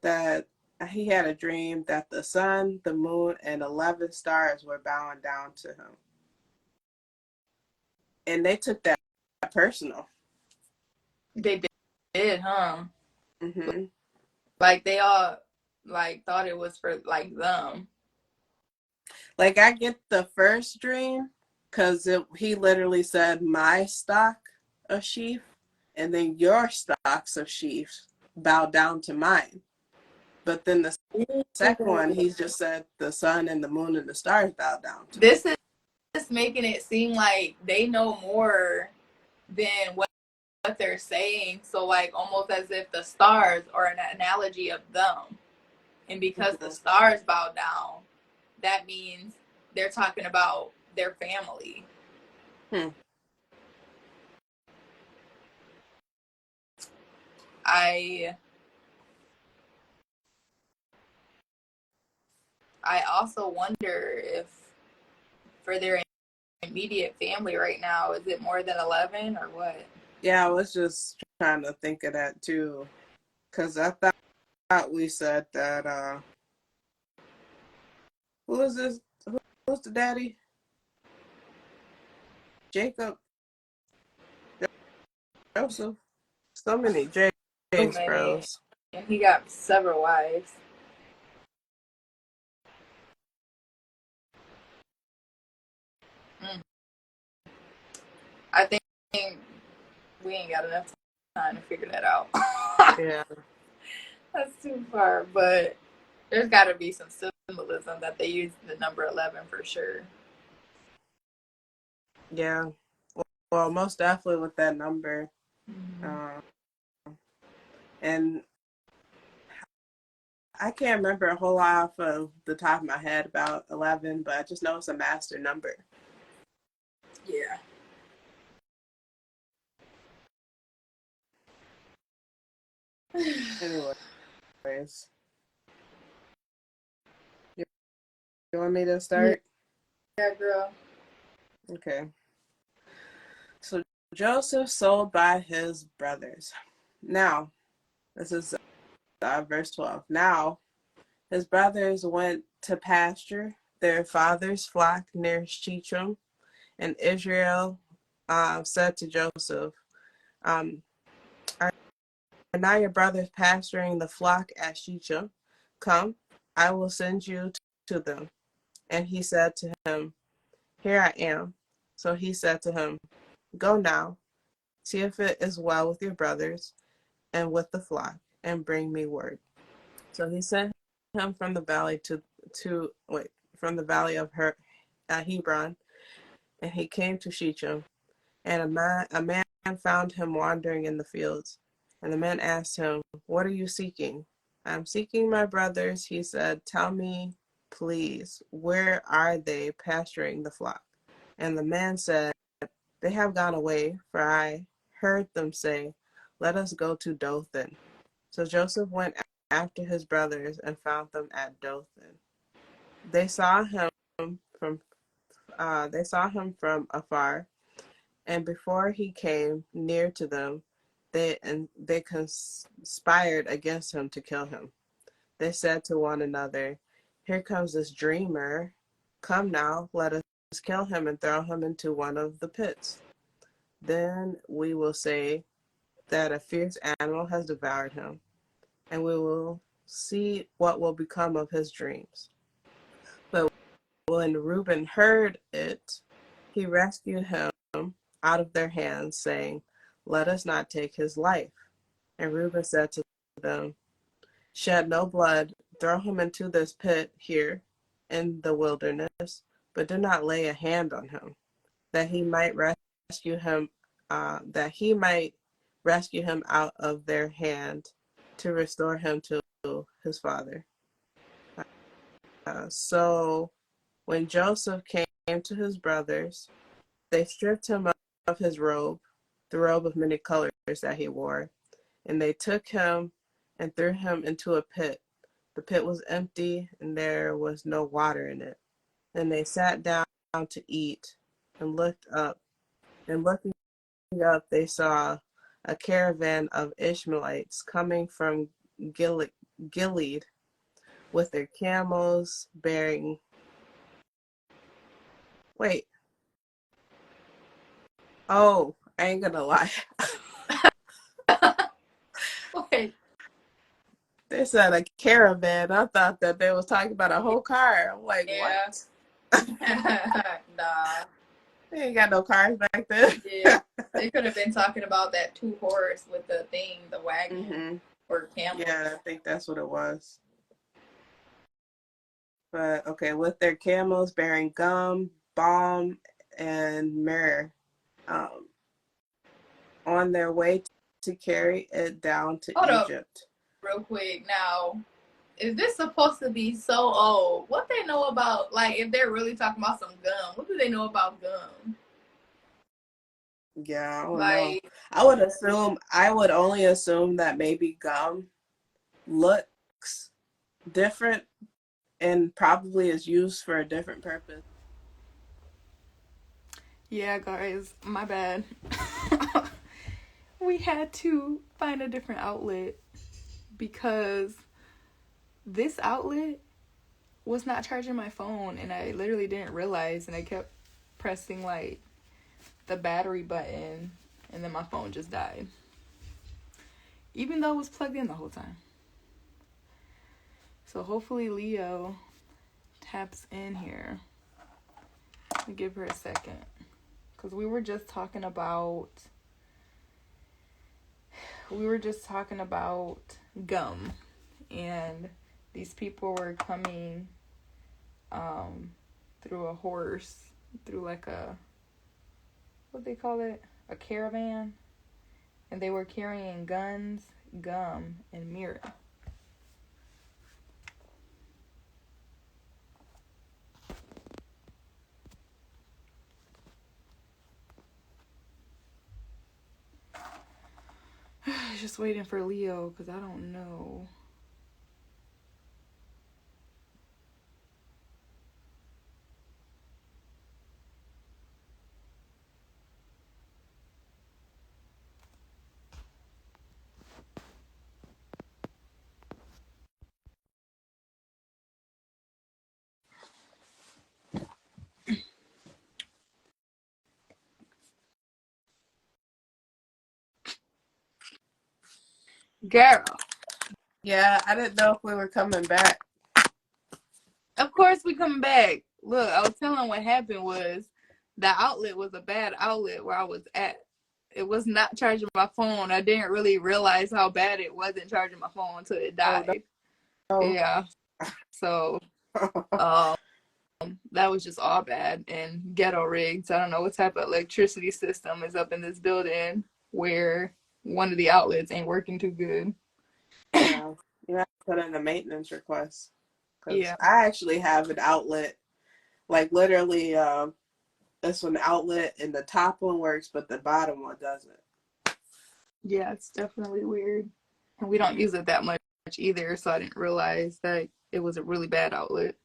that he had a dream that the sun, the moon, and 11 stars were bowing down to him. And they took that personal. They did, huh? Mm-hmm. Like they all like thought it was for like them. Like I get the first dream because he literally said my stock of sheep, and then your stocks of sheep bow down to mine. But then the second one, he's just said the sun and the moon and the stars bow down to me. This is making it seem like they know more than what they're saying. So like almost as if the stars are an analogy of them. And because the stars bow down, that means they're talking about their family. I also wonder if for their immediate family right now, is it more than 11 or what? Yeah, I was just trying to think of that too. Because I thought we said that, who is this? Who's the daddy? Jacob? Joseph? So many J's, bros. And he got several wives. I think we ain't got enough time to figure that out. Yeah. That's too far, but there's got to be some symbolism that they use the number 11 for sure. Yeah. Well, most definitely with that number. And I can't remember a whole lot off of the top of my head about 11, but I just know it's a master number. Yeah. Anyways. You want me to start? Yeah, girl. Okay. So Joseph sold by his brothers. Now, this is verse 12. Now, his brothers went to pasture their father's flock near Shechem, and Israel said to Joseph, are now your brothers pasturing the flock at Shechem? Come, I will send you to them. And he said to him, here I am. So he said to him, go now, see if it is well with your brothers and with the flock, and bring me word. So he sent him from the valley from the valley of Hebron, and he came to Shechem, and a man found him wandering in the fields. And the man asked him, what are you seeking? I'm seeking my brothers, he said. Tell me, please, where are they pasturing the flock? And the man said, they have gone away, for I heard them say, let us go to Dothan. So Joseph went after his brothers and found them at Dothan. They saw him from afar, and before he came near to them, they conspired against him to kill him. They said to one another, here comes this dreamer. Come now, let us kill him and throw him into one of the pits. Then we will say that a fierce animal has devoured him, and we will see what will become of his dreams. But when Reuben heard it, he rescued him out of their hands, saying, let us not take his life. And Reuben said to them, shed no blood, throw him into this pit here in the wilderness, but do not lay a hand on him, that he might rescue him out of their hand to restore him to his father. So when Joseph came to his brothers, they stripped him of his robe, the robe of many colors that he wore, and they took him and threw him into a pit. The pit was empty, and there was no water in it. Then they sat down to eat, and looked up. And looking up, they saw a caravan of Ishmaelites coming from Gilead with their camels bearing. Wait. Oh, I ain't gonna lie. Wait. They said a caravan. I thought that they was talking about a whole car. I'm like, Yeah. what? Nah. They ain't got no cars back then. Yeah. They could have been talking about that 2-horse with the thing, the wagon, Mm-hmm. or camel. Yeah, I think that's what it was. But okay, with their camels bearing gum, balm, and myrrh, on their way to carry it down to Hold up, Egypt. real quick. Now, is this supposed to be so old? What they know about, like, if they're really talking about some gum, what do they know about gum? Yeah, I don't know. Like, I would only assume that maybe gum looks different and probably is used for a different purpose. Yeah, guys, my bad. We had to find a different outlet because this outlet was not charging my phone, and I literally didn't realize, and I kept pressing like the battery button, and then my phone just died, even though it was plugged in the whole time. So hopefully Lleo taps in here. Let me give her a second, because we were just talking about gum, and these people were coming through a horse, through like a, what they call it, a caravan, and they were carrying guns, gum, and myrrh. Just waiting for Lleo, because I don't know. Girl, Yeah, I didn't know if we were coming back. of course we coming back. Look, I was telling what happened was the outlet was a bad outlet where I was at. It was not charging my phone. I didn't really realize how bad it wasn't charging my phone until it died. Oh, no. Yeah. So that was just all bad and ghetto rigged. So I don't know what type of electricity system is up in this building where one of the outlets ain't working too good. Yeah, you have to put in a maintenance request. Because Yeah. I actually have an outlet, like literally, this one outlet and the top one works, but the bottom one doesn't. Yeah, it's definitely weird. And we don't use it that much either, so I didn't realize that it was a really bad outlet.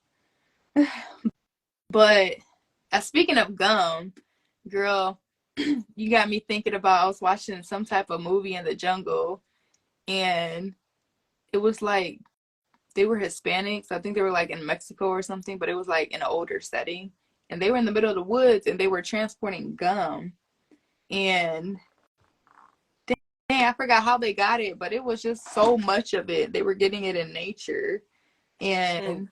But speaking of gum, girl, you got me thinking about, I was watching some type of movie in the jungle, and it was like they were Hispanics. I think they were like in Mexico or something, but it was like in an older setting. And they were in the middle of the woods and they were transporting gum. And dang, I forgot how they got it, but it was just so much of it. They were getting it in nature. And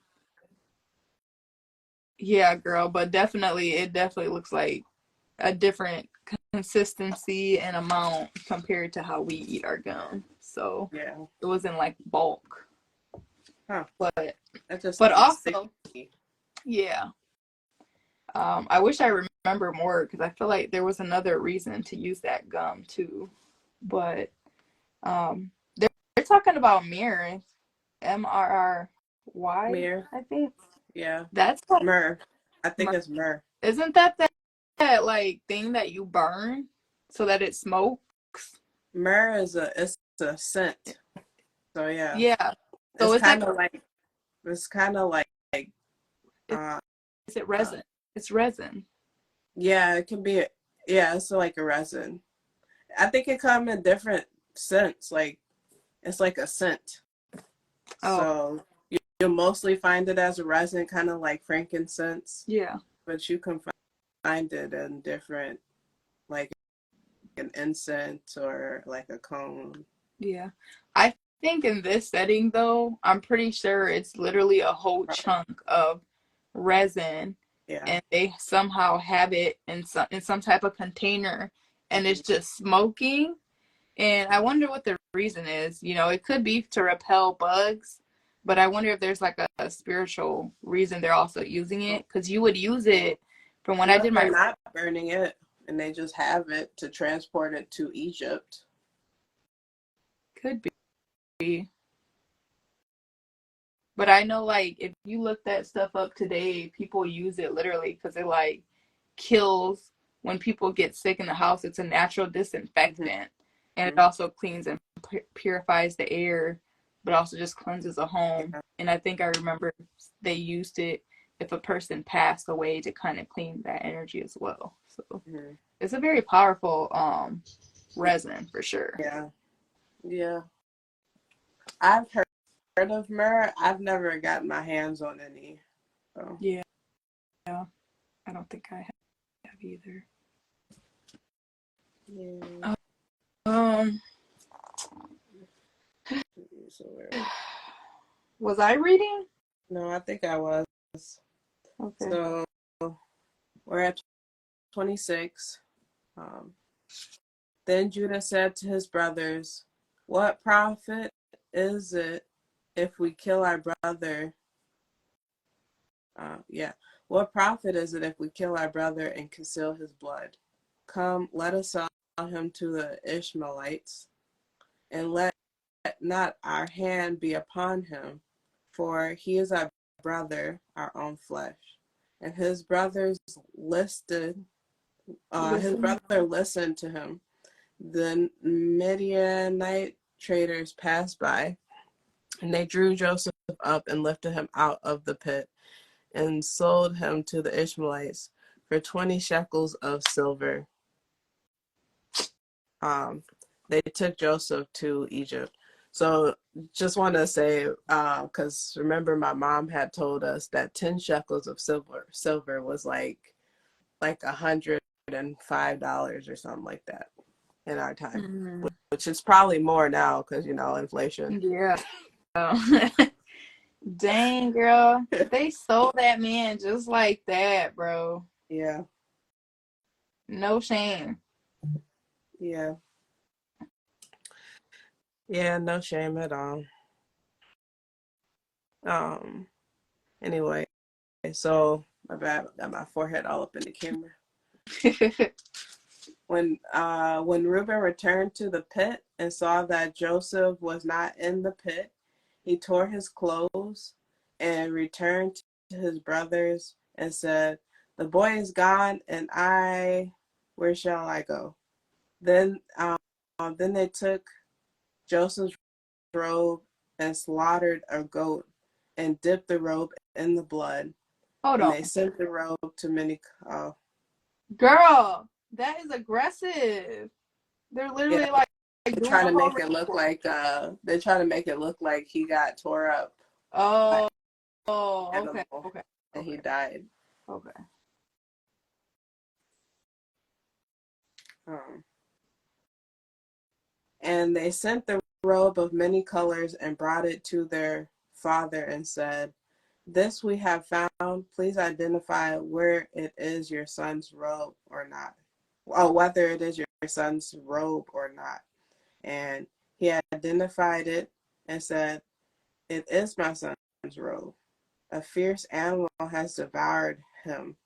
yeah, girl, but definitely, it definitely looks like a different consistency and amount compared to how we eat our gum. So Yeah. it was in like bulk. Huh. But also, yeah. I wish I remember more because I feel like there was another reason to use that gum too. But they're talking about myrrh, MRRY, Myrrh. I think. Yeah. That's like Myrrh. I think it's myrrh. Isn't that like thing that you burn so that it smokes? Myrrh is it's a scent. So yeah. Yeah. So It's kind of like is it resin? It's resin. yeah, it can be it's like a resin. I think it comes in different scents. Like it's like a scent. Oh, So you'll mostly find it as a resin, kind of like frankincense, yeah. but you can find it in different, like an incense or like a cone. Yeah. I think in this setting though, I'm pretty sure it's literally a whole chunk of resin Yeah. and they somehow have it in some type of container and it's just smoking. And I wonder what the reason is. You know, it could be to repel bugs, but I wonder if there's like a spiritual reason they're also using it. Because you would use it from when I What if did they're my not burning it and they just have it to transport it to Egypt? could be. But I know like if you look that stuff up today, people use it literally because it like kills when people get sick in the house. It's a natural disinfectant and it Mm-hmm. also cleans and purifies the air, but also just cleanses a home. Yeah. And I think I remember they used it if a person passed away to kind of clean that energy as well. So Mm-hmm. it's a very powerful resin for sure. Yeah. Yeah. I've heard of myrrh. I've never gotten my hands on any. So. Yeah. I don't think I have either. Yeah. Um So was I reading? no, I think I was. Okay. So we're at 26. Then Judah said to his brothers, "What profit is it if we kill our brother?" What profit is it if we kill our brother and conceal his blood? Come, let us sell him to the Ishmaelites, and let not our hand be upon him, for he is our brother, our own flesh. And his brothers listened. His brother listened to him. The Midianite traders passed by, and they drew Joseph up and lifted him out of the pit and sold him to the Ishmaelites for 20 shekels of silver. They took Joseph to Egypt. So just want to say, because remember my mom had told us that 10 shekels of silver was like $105 or something like that in our time, which is probably more now because, inflation. Yeah. Dang, girl. They sold that man just like that, bro. Yeah. No shame. Yeah. Yeah, no shame at all. Anyway, so my bad, got my forehead all up in the camera. When Reuben returned to the pit and saw that Joseph was not in the pit, he tore his clothes and returned to his brothers and said, "The boy is gone, and where shall I go?" Then they took Joseph's robe and slaughtered a goat and dipped the robe in the blood. Hold And on. they sent the robe to many. Girl, that is aggressive. They're literally Yeah, like they doing try a to whole make it look like he got tore up by Oh, an okay, animal okay, and he okay, died. okay. And they sent the robe of many colors and brought it to their father and said, "This we have found. Please identify where it is your son's robe or not. Oh, whether it is your son's robe or not." And he identified it and said, "It is my son's robe. A fierce animal has devoured him.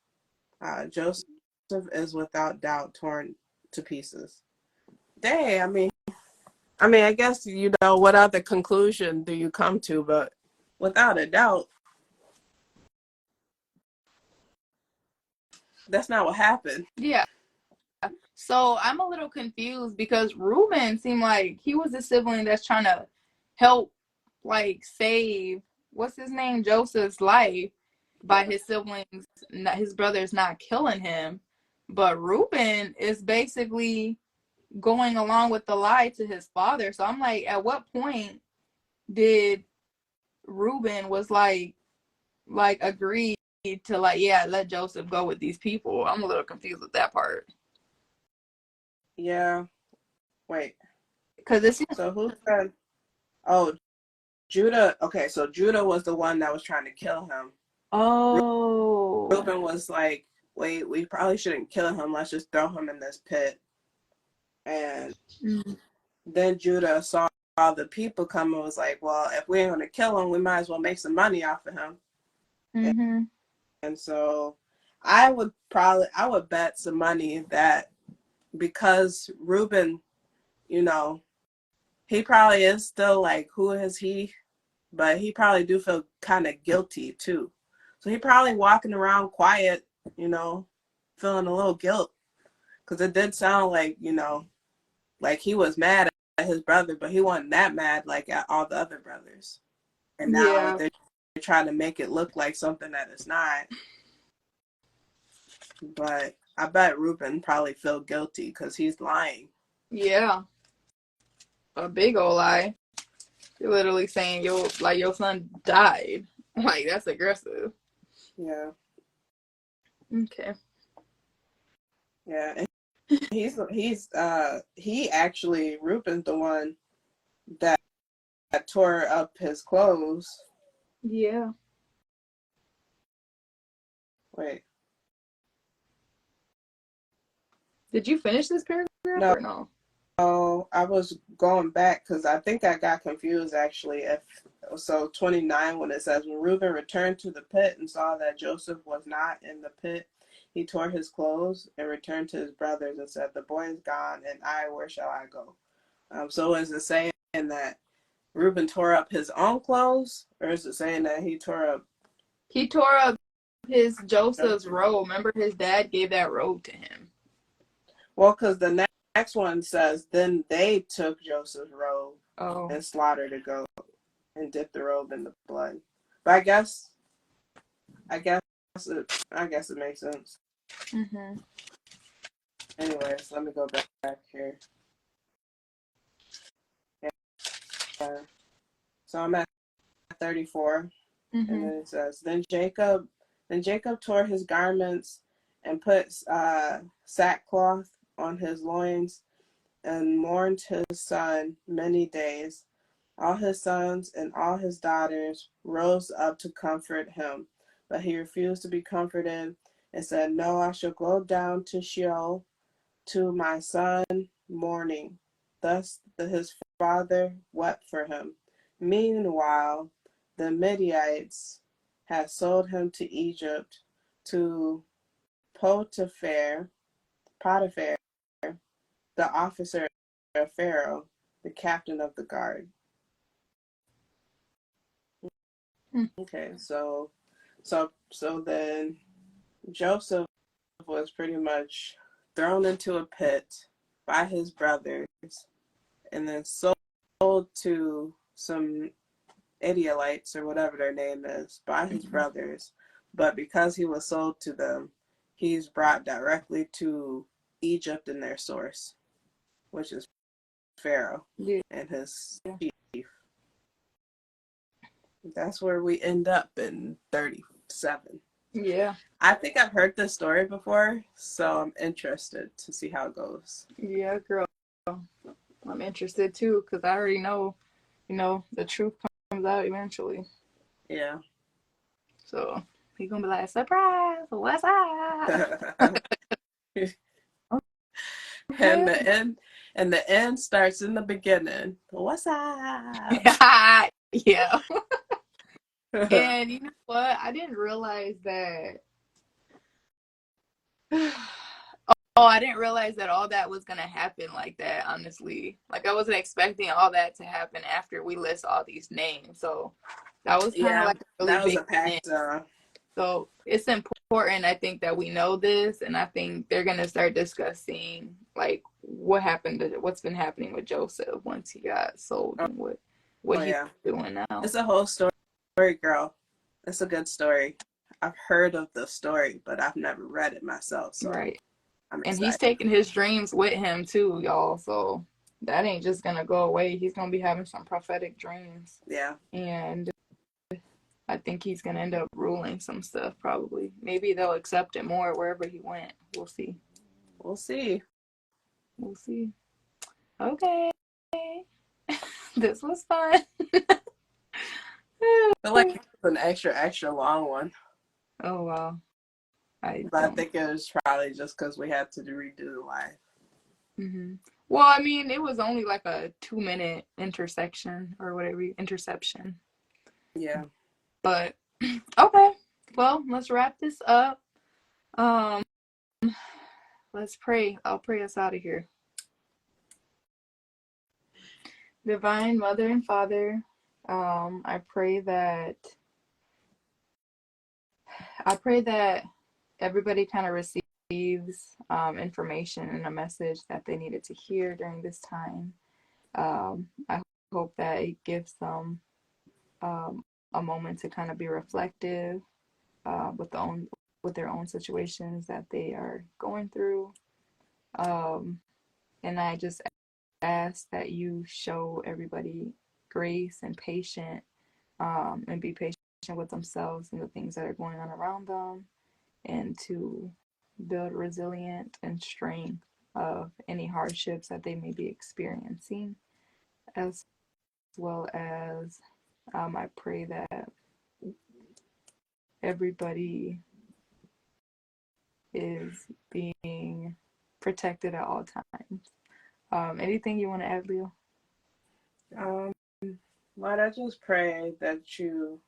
Joseph is without doubt torn to pieces." Dang, I guess what other conclusion do you come to? But without a doubt, that's not what happened. Yeah. So I'm a little confused because Ruben seemed like he was the sibling that's trying to help, like, save what's his name, Joseph's life by his siblings, his brothers not killing him. But Ruben is basically going along with the lie to his father. So I'm like, at what point did Reuben was like agreed to let Joseph go with these people. I'm a little confused with that part. Yeah. Wait. Because it's So who said? Oh, Judah. Okay, so Judah was the one that was trying to kill him. Reuben was like, wait, we probably shouldn't kill him. Let's just throw him in this pit. And then Judah saw the people come and was like, well, if we ain't going to kill him, we might as well make some money off of him. And so I would bet some money that because Reuben, he probably is still like, who is he? But he probably do feel kind of guilty too. So he probably walking around quiet, feeling a little guilt. Because it did sound like, like he was mad at his brother, but he wasn't that mad like at all the other brothers. And now they're trying to make it look like something that it's not. But I bet Reuben probably feel guilty because he's lying. Yeah. A big old lie. You're literally saying your son died. Like, that's aggressive. Yeah. Okay. Yeah. And he actually, Reuben's the one that tore up his clothes. Yeah. Wait. Did you finish this paragraph or no? No, I was going back because I think I got confused actually. So 29, when it says, when Reuben returned to the pit and saw that Joseph was not in the pit, he tore his clothes and returned to his brothers and said, the boy is gone, and where shall I go? So is it saying that Reuben tore up his own clothes, or is it saying that he tore up his Joseph's robe? Remember, his dad gave that robe to him. Well, because the next one says, then they took Joseph's robe and slaughtered a goat and dipped the robe in the blood. But I guess it makes sense. Mm-hmm. Anyways, let me go back here. Yeah. So I'm at 34, and then it says, Then Jacob tore his garments and put sackcloth on his loins and mourned his son many days. All his sons and all his daughters rose up to comfort him, but he refused to be comforted and said, No, I shall go down to Sheol to my son mourning. Thus his father wept for him. Meanwhile, the Midianites had sold him to Egypt, to Potiphar, the officer of Pharaoh, the captain of the guard. Okay, so then Joseph was pretty much thrown into a pit by his brothers and then sold to some Israelites or whatever their name is by his brothers. But because he was sold to them, he's brought directly to Egypt and their source, which is Pharaoh and his chief. That's where we end up in 37. Yeah. I think I've heard this story before, so I'm interested to see how it goes. Yeah, girl. I'm interested too, because I already know, the truth comes out eventually. Yeah. So he's gonna be like, surprise, what's up? And the end starts in the beginning. What's up? Yeah. And you know what? I didn't realize that. I didn't realize that all that was gonna happen like that, honestly. Like, I wasn't expecting all that to happen after we list all these names. So that was kind of like a really big thing. So it's important, I think, that we know this, and I think they're gonna start discussing like what's been happening with Joseph once he got sold and what he's doing now. It's a whole story, girl. It's a good story. I've heard of the story, but I've never read it myself. So right. And he's taking his dreams with him too, y'all. So that ain't just gonna go away. He's gonna be having some prophetic dreams. Yeah. And I think he's gonna end up ruling some stuff probably. Maybe they'll accept it more wherever he went. We'll see. We'll see. We'll see. Okay. This was fun. I feel like it's an extra long one. Oh wow. But I think it was probably just because we had to redo the live. Mm-hmm. Well, I mean, it was only like a 2-minute intersection or whatever, interception. Yeah. But okay. Well, let's wrap this up. Let's pray. I'll pray us out of here. Divine Mother and Father, I pray that everybody kind of receives information and a message that they needed to hear during this time. I hope that it gives them a moment to kind of be reflective with their own situations that they are going through. And I just ask that you show everybody grace and patience, and be patient with themselves and the things that are going on around them, and to build resilience and strength of any hardships that they may be experiencing, as well as I pray that everybody is being protected at all times. Anything you want to add, Lleo? Lord, I just pray that you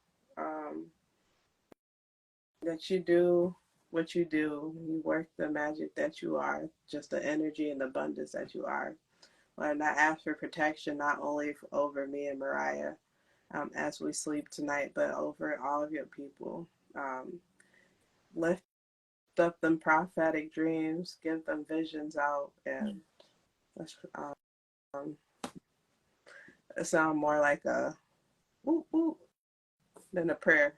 do what you do. You work the magic that you are, just the energy and abundance that you are. Lord, and I ask for protection not only over me and Riah as we sleep tonight, but over all of your people. Lift up them prophetic dreams, give them visions out, and it sounds more like a whoop whoop than a prayer.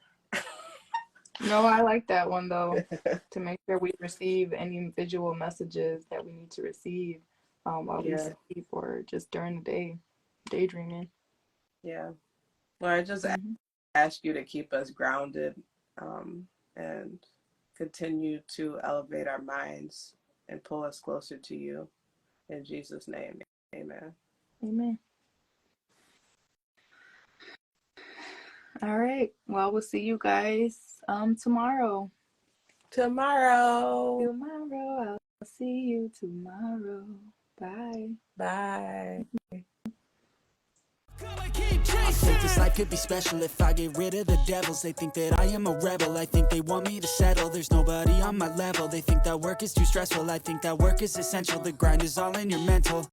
No, I like that one though. To make sure we receive any visual messages that we need to receive while we sleep or just during the day, daydreaming. Yeah. Well, I just ask you to keep us grounded and continue to elevate our minds and pull us closer to you. In Jesus' name, amen. Amen. All right. Well, we'll see you guys tomorrow. Tomorrow. I'll see you tomorrow. Bye. Bye. I think this life could be special if I get rid of the devils. They think that I am a rebel. I think they want me to settle. There's nobody on my level. They think that work is too stressful. I think that work is essential. The grind is all in your mental.